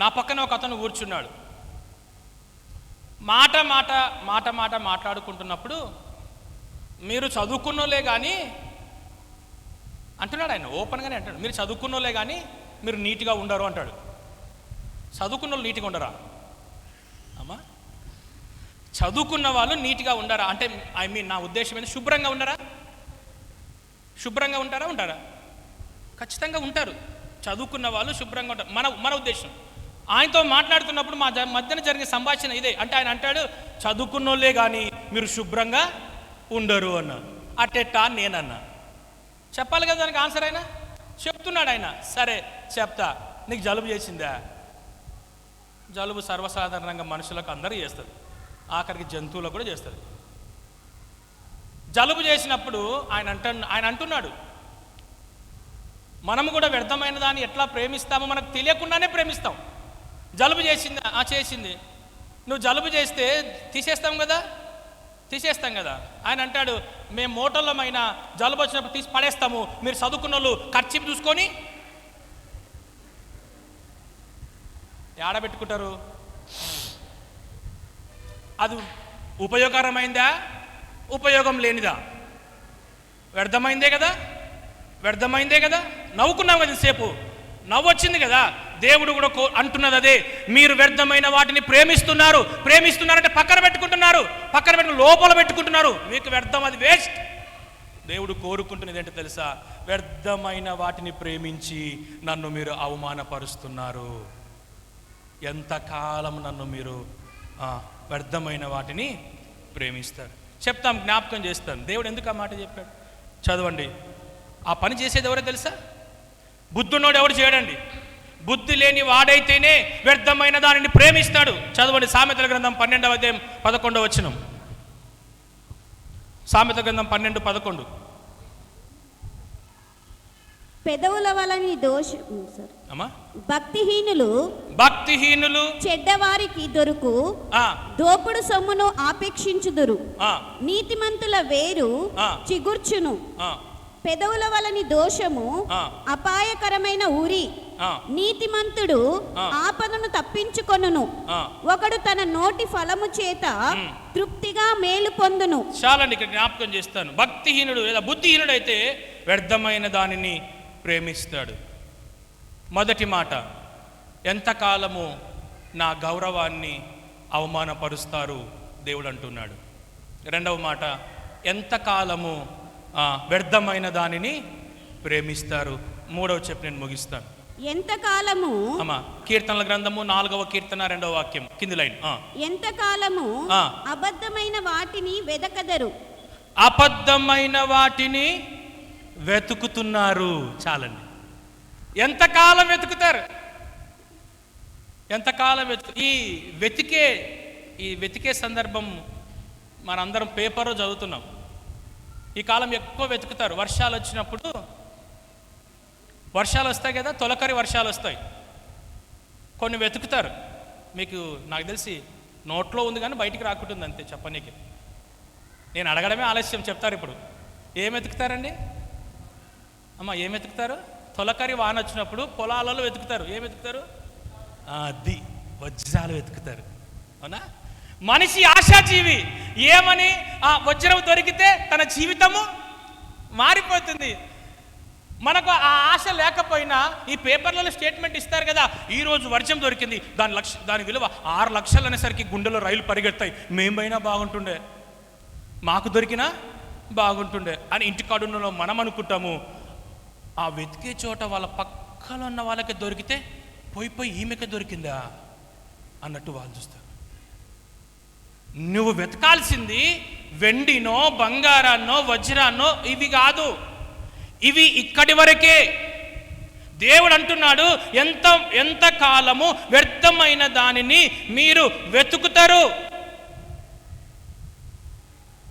నా పక్కన ఒక అతను కూర్చున్నాడు. మాట మాట్లాడుకుంటున్నప్పుడు మీరు చదువుకున్నోలే కానీ అంటున్నాడు ఆయన, ఓపెన్గానే అంటాడు, మీరు చదువుకున్నోలే కానీ మీరు నీట్గా ఉండరు అంటాడు. చదువుకున్న వాళ్ళు నీట్గా ఉండరా అమ్మా? చదువుకున్న వాళ్ళు నీట్గా ఉండరా అంటే నా ఉద్దేశం ఏంటి? శుభ్రంగా ఉండరా? శుభ్రంగా ఉంటారా? ఖచ్చితంగా ఉంటారు. చదువుకున్న వాళ్ళు శుభ్రంగా ఉంటారు. మన ఉద్దేశం. ఆయనతో మాట్లాడుతున్నప్పుడు మా మధ్యన జరిగే సంభాషణ ఇదే. అంటే ఆయన అంటాడు, చదువుకున్నోళ్ళే కానీ మీరు శుభ్రంగా ఉండరు అన్నా. అట్టెట్టా నేనన్నా. చెప్పాలి కదా దానికి ఆన్సర్. అయినా చెప్తున్నాడు ఆయన. సరే చెప్తా. నీకు జలుబు చేసిందా? జలుబు సర్వసాధారణంగా మనుషులకు అందరూ చేస్తుంది, ఆఖరికి జంతువులకు కూడా చేస్తుంది. జలుబు చేసినప్పుడు ఆయన అంటున్నాడు, మనము కూడా వ్యర్థమైన దాన్ని ఎట్లా ప్రేమిస్తామో మనకు తెలియకుండానే ప్రేమిస్తాం. జలుబు చేసిందా? చేసింది. నువ్వు జలుబు చేస్తే తీసేస్తాం కదా. ఆయన అంటాడు, మేము మోటోళ్ళమైనా జలుబు వచ్చినప్పుడు తీసి పడేస్తాము, మీరు చదువుకున్న వాళ్ళు ఖర్చు చూసుకొని ఏడబెట్టుకుంటారు. అది ఉపయోగకరమైందా? ఉపయోగం లేనిదా? వ్యర్థమైందే కదా. నవ్వుకున్నాం కదా సేపు, నవ్వు వచ్చింది కదా. దేవుడు కూడా అంటున్నది అదే. మీరు వ్యర్థమైన వాటిని ప్రేమిస్తున్నారంటే పక్కన పెట్టుకుని లోపల పెట్టుకుంటున్నారు. మీకు వ్యర్థం, అది వేస్ట్. దేవుడు కోరుకుంటున్నది ఏంటో తెలుసా? వ్యర్థమైన వాటిని ప్రేమించి నన్ను మీరు అవమానపరుస్తున్నారు. ఎంతకాలం నన్ను మీరు వ్యర్థమైన వాటిని ప్రేమిస్తారు? చెప్తాం, జ్ఞాపకం చేస్తాను. దేవుడు ఎందుకు ఆ మాట చెప్పాడు? చదవండి. ఆ పని చేసేది ఎవరో తెలుసా? బుద్ధున్నోడు ఎవడు చేయడండి. బుద్ధి లేని వాడైతేనే వ్యర్థమైన దానిని ప్రేమిస్తాడు. చదవండి, సామెతల గ్రంథం 12వ అధ్యాయం 11వ వచనం. సామెతల గ్రంథం 12:11. పెదవుల వలని భక్తిహీనులు చెడ్డవారికి దొరుకు దోపుడు సొమ్మును ఆపేక్షించుదురు. నీతిమంతుల వేరు చిగుర్చును. పెదవుల వలని దోషము అపాయకరమైన ఊరి. నీతిమంతుడు ఆపదను తప్పించుకొనును. ఒకడు తన నోటి ఫలము చేత తృప్తిగా మేలు పొందును. చాలండి, ఇక్కడ జ్ఞాపకం చేస్తాను. భక్తిహీనుడు లేదా బుద్ధిహీనుడు అయితే వ్యర్థమైన దానిని ప్రేమిస్తాడు. మొదటి మాట, ఎంతకాలము నా గౌరవాన్ని అవమానపరుస్తారు దేవుడు అంటున్నాడు. రెండవ మాట, ఎంతకాలము వ్యర్థమైన దానిని ప్రేమిస్తారు. మూడవ చెప్పి నేను ముగిస్తాను. ఎంతకాలము అమ్మా, కీర్తనల గ్రంథము 4వ కీర్తన 2వ వాక్యం, కింది లైన్. ఎంతకాలము అబద్ధమైన వాటిని వెదకదరు. అబద్ధమైన వాటిని వెతుకుతున్నారు. చాలండి. ఎంతకాలం వెతుకుతారు? ఈ వెతికే సందర్భం మనందరం పేపర్లో చదువుతున్నాం. ఈ కాలం ఎక్కువ వెతుకుతారు. వర్షాలు వచ్చినప్పుడు, వర్షాలు వస్తాయి కదా, తొలకరి వర్షాలు వస్తాయి, కొన్ని వెతుకుతారు. మీకు నాకు తెలిసి నోట్లో ఉంది కానీ బయటికి రాకుంటుంది అంతే చెప్పనీకి. నేను అడగడమే ఆలస్యం. చెప్తారు ఇప్పుడు. ఏం వెతుకుతారండి అమ్మ? ఏం వెతుకుతారు? తొలకరి వాన వచ్చినప్పుడు పొలాలలో వెతుకుతారు. ఏం వెతుకుతారు? అది వజ్రాలు వెతుకుతారు. అవునా? మనిషి ఆశాజీవి. ఏమని? వజ్రం దొరికితే తన జీవితము మారిపోతుంది. మనకు ఆ ఆశ లేకపోయినా ఈ పేపర్లలో స్టేట్మెంట్ ఇస్తారు కదా, ఈరోజు వర్షం దొరికింది, దాని విలువ 6 లక్షలు అనేసరికి గుండెలో రైలు పరిగెడతాయి. మేమైనా బాగుంటుండే, మాకు దొరికినా బాగుంటుండే అని ఇంటికాడున్న మనం అనుకుంటాము. ఆ వెతికే చోట వాళ్ళ పక్కన ఉన్న వాళ్ళకి దొరికితే పోయి ఈమెకి దొరికిందా అన్నట్టు వాళ్ళు చూస్తారు. నువ్వు వెతకాల్సింది వెండినో బంగారాన్నో వజ్రాన్నో ఇవి కాదు, ఇవి ఇక్కడి వరకే. దేవుడు అంటున్నాడు, ఎంత కాలము వ్యర్థమైన దానిని మీరు వెతుకుతారు?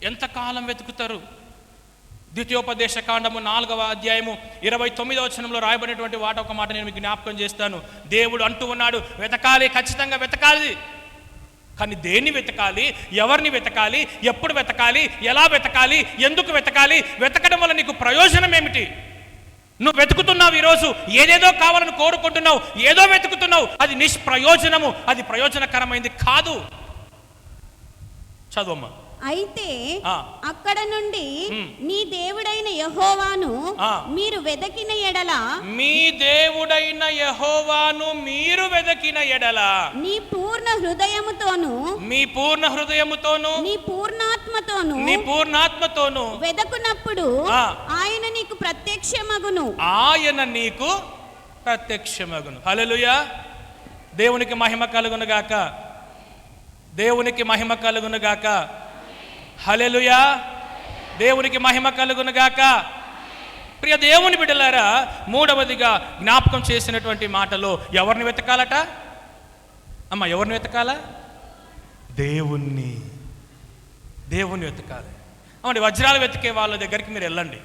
ఎంతకాలం వెతుకుతారు? ద్వితీయోపదేశ కాండము 4వ అధ్యాయము 29వ వచనంలో రాయబడినటువంటి ఒక మాట నేను మీకు జ్ఞాపకం చేస్తాను. దేవుడు అంటూ ఉన్నాడు, వెతకాలి, ఖచ్చితంగా వెతకాలి. కానీ దేన్ని వెతకాలి, ఎవరిని వెతకాలి, ఎప్పుడు వెతకాలి, ఎలా వెతకాలి, ఎందుకు వెతకాలి, వెతకడం వల్ల నీకు ప్రయోజనం ఏమిటి? నువ్వు వెతుకుతున్నావు, ఈరోజు ఏదేదో కావాలని కోరుకుంటున్నావు, ఏదో వెతుకుతున్నావు, అది నిష్ప్రయోజనము, అది ప్రయోజనకరమైంది కాదు. చదువమ్మా. అయితే అక్కడ నుండి నీ దేవుడైన యెహోవాను మీరు వెదకిన ఎడల, మీ దేవుడైన యెహోవాను మీరు వెదకిన ఎడల, నీ పూర్ణ హృదయముతోను, మీ పూర్ణ హృదయముతోను, నీ పూర్ణాత్మతోను, నీ పూర్ణాత్మతోను వెదకునప్పుడు ఆయన నీకు ప్రత్యక్షమగును. ఆయన నీకు ప్రత్యక్షమగును. హల్లెలూయా. దేవునికి మహిమ కలుగును గాక. దేవునికి మహిమ కలుగును గాక. హల్లెలూయా. దేవునికి మహిమ కలుగును గాక. ప్రియ దేవుని బిడ్డలారా, మూడవదిగా జ్ఞాపకం చేసినటువంటి మాటలో ఎవరిని వెతకాలట? అమ్మ, ఎవరిని వెతకాలా? దేవుణ్ణి వెతకాలి. అమ్మండి, వజ్రాలు వెతికే వాళ్ళ దగ్గరికి మీరు వెళ్ళండి.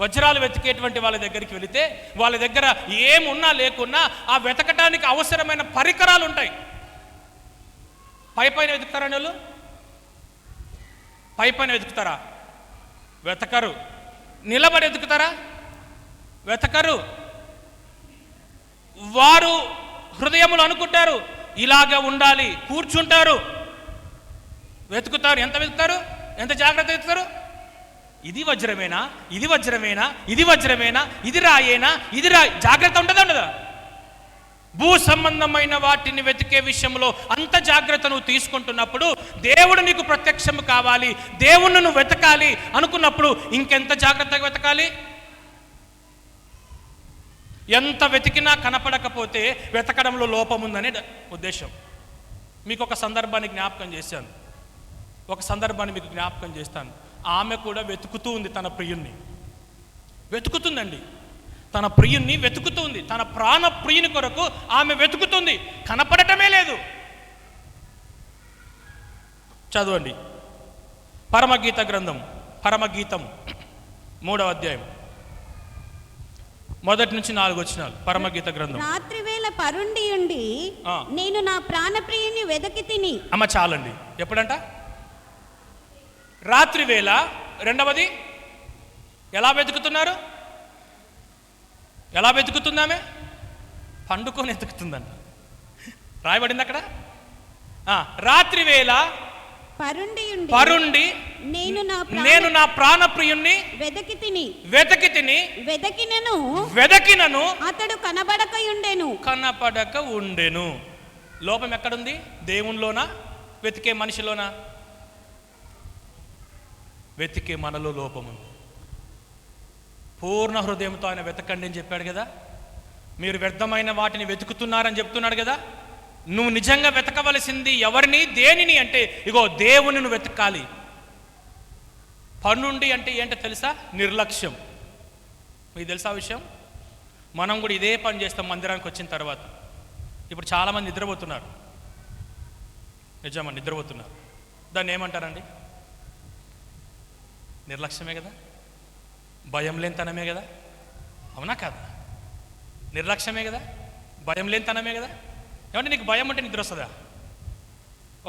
వజ్రాలు వెతికేటువంటి వాళ్ళ దగ్గరికి వెళితే వాళ్ళ దగ్గర ఏమున్నా లేకున్నా ఆ వెతకటానికి అవసరమైన పరికరాలు ఉంటాయి. పైన వెతుకుతారా? వాళ్ళు పైన వెతుకుతారా? వెతకరు. నిలబడి వెతుకుతారా? వెతకరు. వారు హృదయములు అనుకుంటారు ఇలాగ ఉండాలి, కూర్చుంటారు, వెతుకుతారు. ఎంత వెతుకుతారు? ఎంత జాగ్రత్త వెతుకుతారు? ఇది వజ్రమేనా, ఇది వజ్రమేనా, ఇది వజ్రమేనా, ఇది రాయేనా, ఇది జాగ్రత్త ఉంటుందా ఉండదా? భూ సంబంధమైన వాటిని వెతికే విషయంలో అంత జాగ్రత్త నువ్వు తీసుకుంటున్నప్పుడు, దేవుడు నీకు ప్రత్యక్షం కావాలి, దేవుణ్ణి నువ్వు వెతకాలి అనుకున్నప్పుడు ఇంకెంత జాగ్రత్తగా వెతకాలి? ఎంత వెతికినా కనపడకపోతే వెతకడంలో లోపం ఉందనే ఉద్దేశం. మీకు ఒక సందర్భాన్ని జ్ఞాపకం చేశాను. ఒక సందర్భాన్ని మీకు జ్ఞాపకం చేస్తాను. ఆమె కూడా వెతుకుతూ ఉంది, తన ప్రియుణ్ణి వెతుకుతుందండి. తన ప్రియుణ్ణి వెతుకుతుంది. తన ప్రాణ ప్రియుని కొరకు ఆమె వెతుకుతుంది, కనపడటమే లేదు. చదవండి పరమగీత గ్రంథం, పరమగీతం 3వ అధ్యాయం 1 నుంచి 4 వచనాలు. పరమగీత గ్రంథం. రాత్రి వేళ పరుండి ఉండి నేను నా ప్రాణ ప్రియుని వెదకి తిని. అమ్మ చాలండి. ఎప్పుడంట? రాత్రి వేళ. రెండవది, ఎలా వెతుకుతున్నారు? ఎలా వెతుకుతుందామే? పండుకొని వెతుకుతుందంట. రాయబడింది అక్కడ. రాత్రి వేళ పరుండి నేను నా ప్రాణప్రియుణ్ణి వెదకి తిని వెదకినను అతడు కనపడక ఉండెను. లోపం ఎక్కడుంది? దేవునిలోనా? వెతికే మనిషిలోనా? వెతికే మనలో లోపం ఉంది. పూర్ణ హృదయంతో ఆయన వెతకండి అని చెప్పాడు కదా. మీరు వ్యర్థమైన వాటిని వెతుకుతున్నారని చెప్తున్నాడు కదా. నువ్వు నిజంగా వెతకవలసింది ఎవరిని, దేనిని అంటే ఇగో దేవుని నువ్వు వెతకాలి. పనుండి అంటే ఏంటో తెలుసా? నిర్లక్ష్యం. మీకు తెలుసా విషయం? మనం కూడా ఇదే పని చేస్తాం మందిరానికి వచ్చిన తర్వాత. ఇప్పుడు చాలామంది నిద్రపోతున్నారు. నిజమా? నిద్రపోతున్నారు. దాన్ని ఏమంటారండి? నిర్లక్ష్యమే కదా, భయం లేనితనమే కదా. అవునా కాదా? నిర్లక్ష్యమే కదా, భయం లేనితనమే కదా. ఏమంటే నీకు భయం ఉంటే నిద్ర వస్తుందా?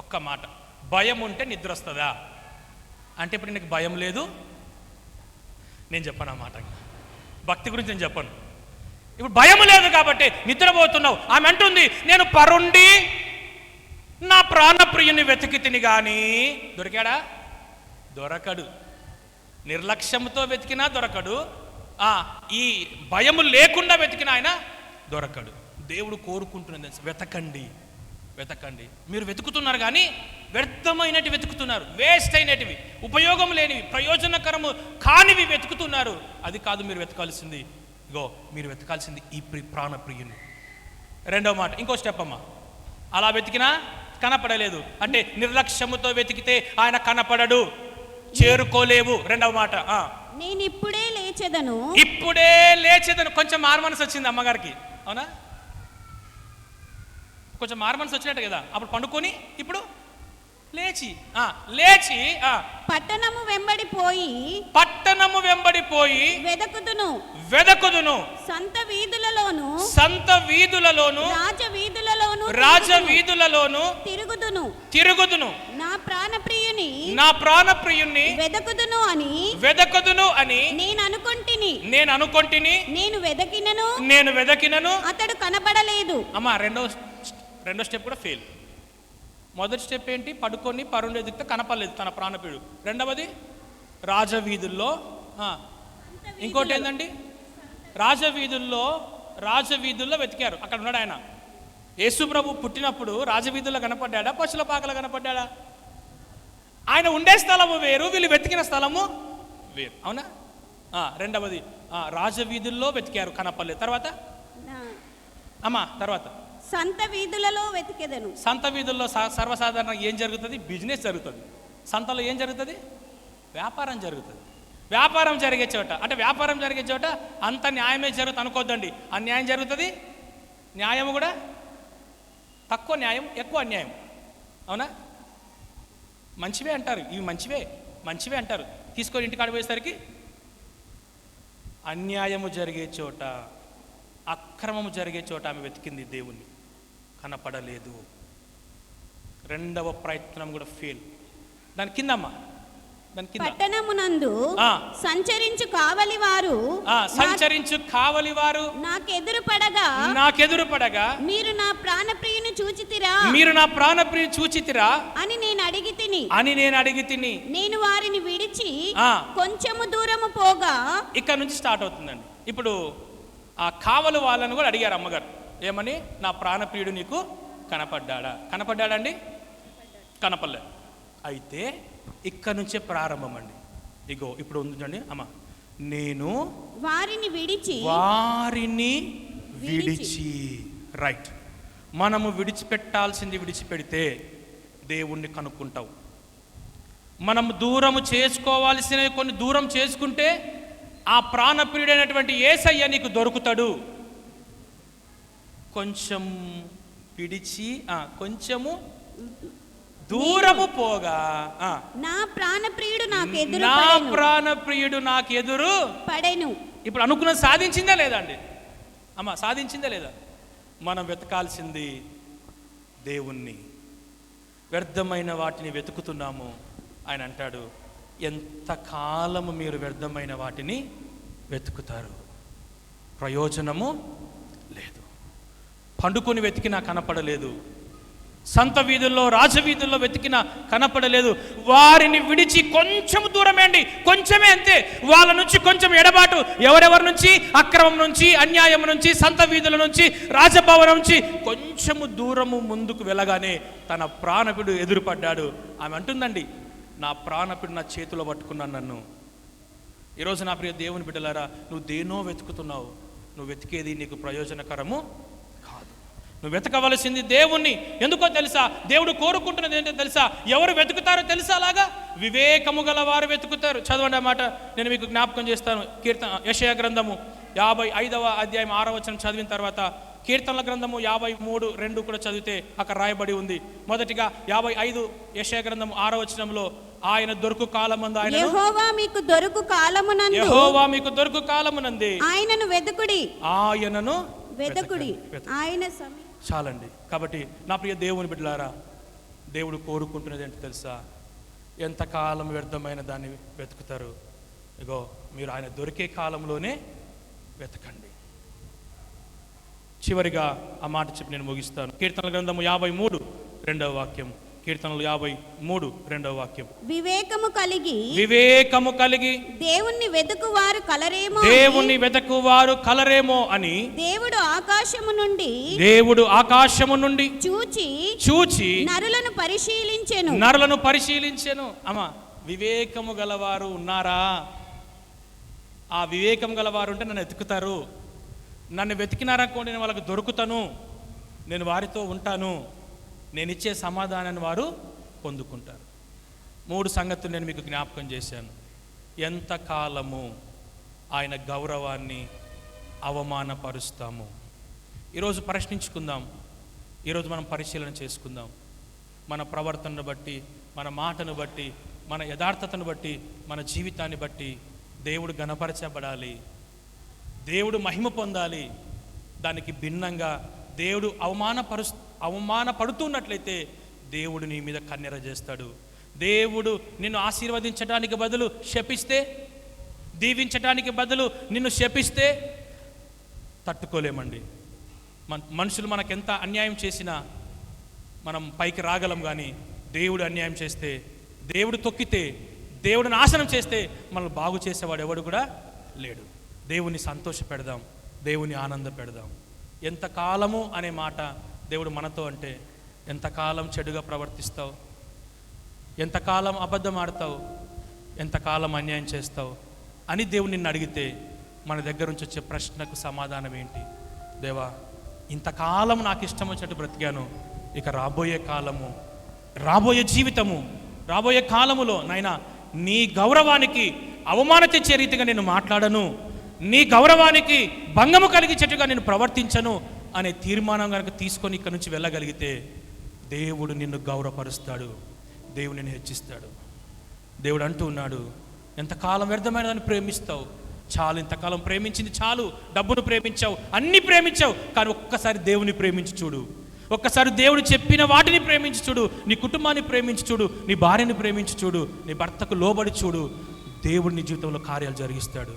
ఒక్క మాట, భయం ఉంటే నిద్ర వస్తుందా అంటే ఇప్పుడు నీకు భయం లేదు. నేను చెప్పను ఆ మాట, భక్తి గురించి నేను చెప్పను. ఇప్పుడు భయం లేదు కాబట్టి నిద్రపోతున్నావు. ఆమె అంటుంది, నేను పరుండి నా ప్రాణప్రియుని వెతికి తిని కానీ దొరికాడా? దొరకడు. నిర్లక్ష్యంతో వెతికినా దొరకడు. ఈ భయము లేకుండా వెతికిన ఆయన దొరకడు. దేవుడు కోరుకుంటున్నది వెతకండి. మీరు వెతుకుతున్నారు కానీ వ్యర్థమైనవి వెతుకుతున్నారు, వేస్ట్ అయినటివి, ఉపయోగం లేనివి, ప్రయోజనకరము కానివి వెతుకుతున్నారు. అది కాదు మీరు వెతకాల్సింది. ఇగో మీరు వెతకాల్సింది ఈ ప్రాణప్రియుని. రెండవ మాట, ఇంకో స్టెప్ అమ్మా. అలా వెతికినా కనపడలేదు అంటే నిర్లక్ష్యముతో వెతికితే ఆయన కనపడడు, చేరుకోలేవు. రెండవ మాట, నేను ఇప్పుడే లేచెదను. ఇప్పుడే లేచెదను. కొంచెం మారుమనసు వచ్చింది అమ్మగారికి, అవునా? కొంచెం మారుమనసు వచ్చినట్టు కదా. అప్పుడు పండుకొని ఇప్పుడు లేచి లేచి పట్టణము వెంబడిపోయి వెదకుదును సంత వీధులలోను రాజ వీధులలోను తిరుగుదును నా ప్రాణప్రియుని వెదకుదును అని నేను అనుకొంటిని నేను వెదకినను అతడు కనబడలేదు. అమ్మా, రెండో స్టెప్ కూడా ఫెయిల్. మొదటి స్టెప్ ఏంటి? పడుకొని పరుండే దిక్కు కనపడలేదు తన ప్రాణప్రియుడు. రెండవది రాజవీధుల్లో, ఇంకోటి ఏంటండి, రాజవీధుల్లో వెతికారు. అక్కడ ఉన్నాడు ఆయన. యేసు ప్రభు పుట్టినప్పుడు రాజవీధుల్లో కనపడ్డా, పశుల పాకలో కనపడ్డా? ఆయన ఉండే స్థలము వేరు, వీళ్ళు వెతికిన స్థలము వేరు, అవునా? రెండవది రాజవీధుల్లో వెతికారు, కనపడలేదు. తర్వాత తర్వాత సంత వీధులలో వెతికెదను. సంత వీధుల్లో సర్వసాధారణంగా ఏం జరుగుతుంది? బిజినెస్ జరుగుతుంది. సంతలో ఏం జరుగుతుంది? వ్యాపారం జరుగుతుంది. వ్యాపారం జరిగే చోట, అంటే వ్యాపారం జరిగే చోట అంత న్యాయమే జరుగుతుంది అనుకోద్దండి. అన్యాయం జరుగుతుంది, న్యాయం కూడా తక్కువ న్యాయం, ఎక్కువ అన్యాయం, అవునా? మంచివే అంటారు, ఇవి మంచివే అంటారు, తీసుకొని ఇంటికాడ పోయేసరికి అన్యాయము జరిగే చోట, అక్రమము జరిగే చోట ఆమె వెతికింది దేవుణ్ణి, కనపడలేదు. రెండవ ప్రయత్నం కూడా ఫెయిల్. దాని కిందమ్మా, పట్టణమునందు సంచరించు కావలి వారు నాకెదురు పడగా మీరు నా ప్రాణప్రియుని చూచితిరా అని నేను అడిగి తిని నేను వారిని విడిచి కొంచెము దూరము పోగా. ఇక్కడ నుంచి స్టార్ట్ అవుతుందండి. ఇప్పుడు ఆ కావలి వాళ్ళను కూడా అడిగారు అమ్మగారు, ఏమని? నా ప్రాణప్రియుడు నీకు కనపడ్డాడండి? కనపడలేదు. అయితే ఇక్కడ నుంచే ప్రారంభం అండి. ఇగో ఇప్పుడు ఉందండి అమ్మ, నేను వారిని విడిచి రైట్. మనము విడిచిపెట్టాల్సింది విడిచిపెడితే దేవుణ్ణి కనుక్కుంటావు. మనము దూరము చేసుకోవాల్సినవి కొన్ని దూరం చేసుకుంటే ఆ ప్రాణప్రియుడైనటువంటి యేసయ్య నీకు దొరుకుతాడు. కొంచెం విడిచి కొంచెము దూరము పోగా నా ప్రాణప్రియుడు నాకు ఎదురు పడెను. ఇప్పుడు అనుకున్నది సాధించిందా లేదా అండి అమ్మ? సాధించిందా లేదా? మనం వెతకాల్సింది దేవుణ్ణి. వ్యర్థమైన వాటిని వెతుకుతున్నాము. ఆయన అంటాడు, ఎంతకాలము మీరు వ్యర్థమైన వాటిని వెతుకుతారు, ప్రయోజనము లేదు. పండుకొని వెతికినా కనపడలేదు, సంత వీధుల్లో రాజవీధుల్లో వెతికినా కనపడలేదు. వారిని విడిచి కొంచెం దూరమే అండి, కొంచెమే అంతే. వాళ్ళ నుంచి కొంచెం ఎడబాటు. ఎవరెవరి నుంచి? అక్రమం నుంచి, అన్యాయం నుంచి, సంత వీధుల నుంచి, రాజభవనం నుంచి కొంచెము దూరము ముందుకు వెళ్ళగానే తన ప్రాణపుడు ఎదురుపడ్డాడు. ఆమె అంటుందండి, నా ప్రాణపుడు నా చేతిలో పట్టుకున్నాను నన్ను. ఈరోజు నా ప్రియ దేవుని బిడ్డలారా, నువ్వు దేనో వెతుకుతున్నావు. నువ్వు వెతికేది నీకు ప్రయోజనకరము కాదు. నువ్వు వెతకవలసింది దేవుణ్ణి. ఎందుకో తెలుసా? దేవుడు కోరుకుంటున్నది ఏంటో తెలుసా? ఎవరు వెతుకుతారో తెలుసా? అలాగా వివేకము గల వారు వెతుకుతారు. చదవండి ఆ మాట, నేను మీకు జ్ఞాపకం చేస్తాను. యెషయా గ్రంథము 55వ అధ్యాయం 6వ వచనం చదివిన తర్వాత కీర్తనల గ్రంథము 53:2 కూడా చదివితే అక్కడ రాయబడి ఉంది. మొదటిగా 55 యెషయా గ్రంథము 6వ వచనంలో, ఆయన దొరుకు కాలమందు యెహోవా మీకు దొరుకు కాలమునందే ఆయనను వెతుకుడి. ఆయన చాలండి. కాబట్టి నా ప్రియ దేవుని బిడ్డలారా, దేవుడు కోరుకుంటున్నది ఏంటో తెలుసా? ఎంతకాలం వ్యర్థమైన దాన్ని వెతుకుతారు? ఇగో మీరు ఆయన దొరికే కాలంలోనే వెతకండి. చివరిగా ఆ మాట చెప్పి నేను ముగిస్తాను. కీర్తనల గ్రంథము 53:2 వాక్యం. కీర్తనలు 53:2 వాక్యం. వివేకము కలిగి దేవుణ్ణి వెతుకువారు కలరేమో అని దేవుడు ఆకాశము నుండి చూచి నరులను పరిశీలించెను. అమ్మా, వివేకము గలవారు ఉన్నారా? ఆ వివేకం గలవారు ఉంటే నన్ను వెతుకుతారు. నన్ను వెతికినారనుకోండి, నేను వాళ్ళకి దొరుకుతాను. నేను వారితో ఉంటాను, నేను ఇచ్చే సమాధానాన్ని వారు పొందుకుంటారు. 3 సంగతులు నేను మీకు జ్ఞాపకం చేశాను. ఎంతకాలము ఆయన గౌరవాన్ని అవమానపరుస్తాము? ఈరోజు ప్రశ్నించుకుందాం. ఈరోజు మనం పరిశీలన చేసుకుందాం. మన ప్రవర్తనను బట్టి, మన మాటను బట్టి, మన యథార్థతను బట్టి, మన జీవితాన్ని బట్టి దేవుడు గణపరచబడాలి, దేవుడు మహిమ పొందాలి. దానికి భిన్నంగా దేవుడు అవమానపడుతున్నట్లయితే దేవుడు నీ మీద కన్నెర చేస్తాడు. దేవుడు నిన్ను ఆశీర్వదించడానికి బదులు శపిస్తే, దీవించడానికి బదులు నిన్ను శపిస్తే తట్టుకోలేమండి. మనుషులు మనకెంత అన్యాయం చేసినా మనం పైకి రాగలం, కానీ దేవుడు అన్యాయం చేస్తే, దేవుడు తొక్కితే, దేవుడు నాశనం చేస్తే మనల్ని బాగు చేసేవాడు ఎవడు కూడా లేడు. దేవుని సంతోష పెడదాం, దేవుని ఆనంద పెడదాం. ఎంతకాలము అనే మాట దేవుడు మనతో అంటే, ఎంతకాలం చెడుగా ప్రవర్తిస్తావు, ఎంతకాలం అబద్ధం ఆడతావు, ఎంతకాలం అన్యాయం చేస్తావు అని దేవుడు నిన్ను అడిగితే మన దగ్గర నుంచి వచ్చే ప్రశ్నకు సమాధానం ఏంటి? దేవా, ఇంతకాలం నాకు ఇష్టం వచ్చినట్టు బ్రతికాను, ఇక రాబోయే కాలము, రాబోయే జీవితము, రాబోయే కాలములో నాయనా నీ గౌరవానికి అవమానం తెచ్చే రీతిగా నేను మాట్లాడను, నీ గౌరవానికి భంగము కలిగించేట్టుగా నేను ప్రవర్తించను అనే తీర్మానం కనుక తీసుకొని ఇక్కడి నుంచి వెళ్ళగలిగితే దేవుడు నిన్ను గౌరవపరుస్తాడు, దేవుడు నిన్ను హెచ్చిస్తాడు. దేవుడు అంటూ ఉన్నాడు, ఎంతకాలం వ్యర్థమైన దాన్ని ప్రేమిస్తావు? చాలు, ఇంతకాలం ప్రేమించింది చాలు. డబ్బును ప్రేమించావు, అన్నీ ప్రేమించావు, కానీ ఒక్కసారి దేవుని ప్రేమించి చూడు. ఒక్కసారి దేవుడు చెప్పిన వాటిని ప్రేమించి చూడు. నీ కుటుంబాన్ని ప్రేమించి చూడు, నీ భార్యని ప్రేమించి చూడు, నీ భర్తకు లోబడి చూడు. దేవుడు నీ జీవితంలో కార్యాలు జరిగిస్తాడు.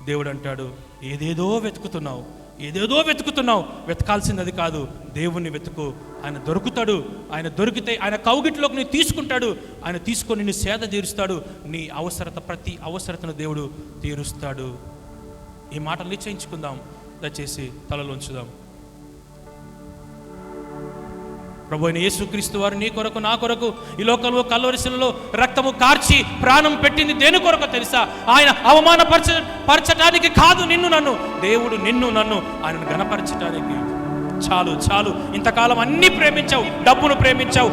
దేవుడు అంటాడు, ఏదేదో వెతుకుతున్నావు, ఏదేదో వెతుకుతున్నావు, వెతకాల్సింది అది కాదు, దేవుణ్ణి వెతుకు. ఆయన దొరుకుతాడు. ఆయన దొరికితే ఆయన కౌగిట్లోకి నేను తీసుకుంటాడు. ఆయన తీసుకొని నిన్ను సేద తీరుస్తాడు. నీ అవసరత, ప్రతి అవసరతను దేవుడు తీరుస్తాడు. ఈ మాటలు నిశ్చయించుకుందాం. దయచేసి తలలు ఉంచుదాం. ప్రభు అయిన యేసుక్రీస్తు వారు నీ కొరకు, నా కొరకు ఈ లోకంలో కల్వరిశిలలో రక్తము కార్చి ప్రాణం పెట్టింది దేని కొరకు తెలుసా? ఆయన అవమానపరచడానికి కాదు నిన్ను నన్ను, దేవుడు నిన్ను నన్ను ఆయనను గణపరచడానికి. చాలు చాలు, ఇంతకాలం అన్నీ ప్రేమించావు, డబ్బును ప్రేమించావు,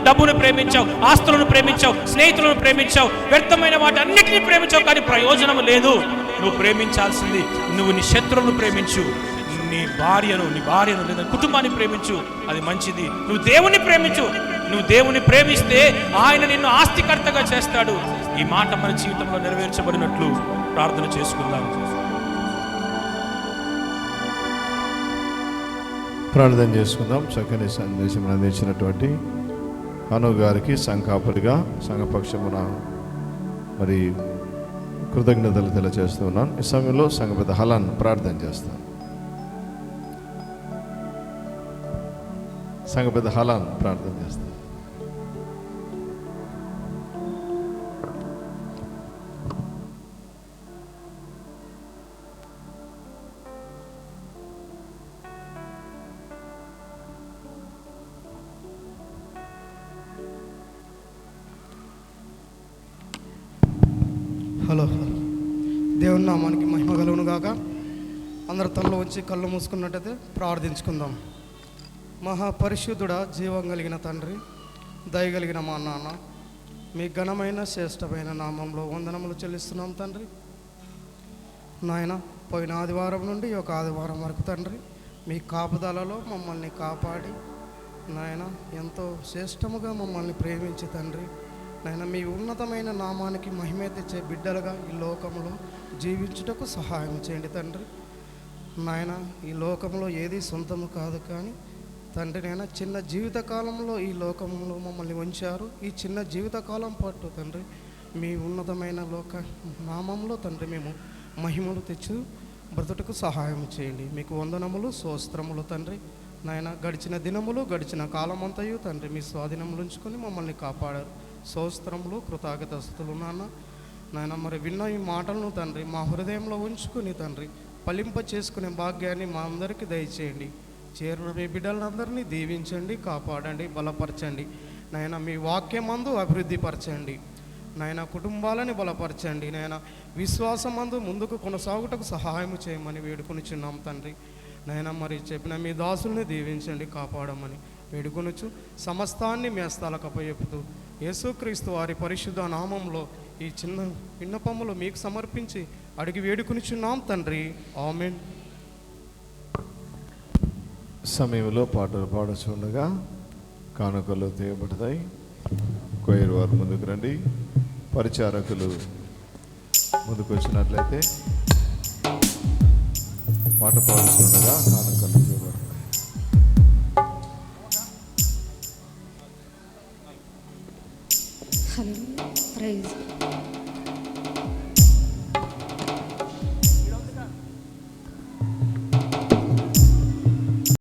డబ్బును ప్రేమించావు, ఆస్తులను ప్రేమించావు, స్నేహితులను ప్రేమించావు, వ్యర్థమైన వాటి అన్నిటినీ ప్రేమించావు, కానీ ప్రయోజనం లేదు. నువ్వు ప్రేమించాల్సింది, నువ్వు నీ శత్రువులను ప్రేమించు, నీ భార్యను లేదా కుటుంబాన్ని ప్రేమించు, అది మంచిది. నువ్వు దేవుని ప్రేమించు. నువ్వు దేవుని ప్రేమిస్తే ఆయన నిన్ను ఆస్తికర్తగా చేస్తాడు. ఈ మాట మన జీవితంలో నెరవేర్చబడినట్లు ప్రార్థన చేసుకుందాం. ప్రార్థన చేసుకుందాం. చక్కని సందేశం అందించినటువంటి అను గారికి సంఘాపురిగా సంఘపక్షమున మరి కృతజ్ఞతలు తెలియజేస్తున్నాను. ఈ సమయంలో సంఘ పెద్ద హలాన్ ప్రార్థన చేస్తాను. సంఘ పెద్ద హలాన్ ప్రార్థన చేస్తాను. హలో, దేవుని నామానికి మహిమ కలుగును గాక. అందరు తనలో వచ్చి కళ్ళు మూసుకున్నట్టయితే ప్రార్థించుకుందాం. మహాపరిశుద్ధుడా, జీవం కలిగిన తండ్రి, దయగలిగిన మా నాన్న, మీ ఘనమైన శ్రేష్టమైన నామంలో వందనములు చెల్లిస్తున్నాం తండ్రి. నాయన, పోయిన ఆదివారం నుండి ఒక ఆదివారం వరకు తండ్రి మీ కాపుదలలో మమ్మల్ని కాపాడి నాయన ఎంతో శ్రేష్టముగా మమ్మల్ని ప్రేమించి తండ్రి నాయన మీ ఉన్నతమైన నామానికి మహిమ తెచ్చే బిడ్డలుగా ఈ లోకంలో జీవించుటకు సహాయం చేయండి తండ్రి. నాయన, ఈ లోకంలో ఏది సొంతము కాదు, కానీ తండ్రి నాయన చిన్న జీవితకాలంలో ఈ లోకంలో మమ్మల్ని ఉంచారు. ఈ చిన్న జీవితకాలం పాటు తండ్రి మీ ఉన్నతమైన నామంలో తండ్రి మేము మహిమలు తెచ్చు బ్రతుటకు సహాయం చేయండి. మీకు వందనములు, స్తోత్రములు తండ్రి. నాయన, గడిచిన దినములు, గడిచిన కాలమంతయు తండ్రి మీ స్వాధీనములు ఉంచుకొని మమ్మల్ని కాపాడారు. స్తోత్రములు, కృతజ్ఞతలు నాయన. మరి విన్న ఈ మాటలను తండ్రి మా హృదయంలో ఉంచుకుని తండ్రి ఫలింప చేసుకునే భాగ్యాన్ని మా అందరికీ దయచేయండి. చేరున్న మీ బిడ్డలందరినీ దీవించండి, కాపాడండి, బలపరచండి నాయన. మీ వాక్యమందు అభివృద్ధి పరచండి నాయన. కుటుంబాలని బలపరచండి నాయన. విశ్వాసమందు ముందుకు కొనసాగుటకు సహాయం చేయమని వేడుకొనిచున్నాం తండ్రి. నాయన మరి చెప్పిన మీ దాసుల్ని దీవించండి, కాపాడమని వేడుకొనుచు సమస్తాన్ని మీ హస్తాలకు అప్పచెప్పుతూ యేసుక్రీస్తు వారి పరిశుద్ధ నామంలో ఈ చిన్న విన్నపములు మీకు సమర్పించి అడిగి వేడుకొనిచున్నాం తండ్రి, ఆమేన్. సమయంలో పాటలు పాడుచుండగా కానుకలు తీయబడతాయి. కొయ్యరు వారు ముందుకు రండి. పరిచారకులు ముందుకు వచ్చినట్లయితే పాట పాడుచుండగా కానుక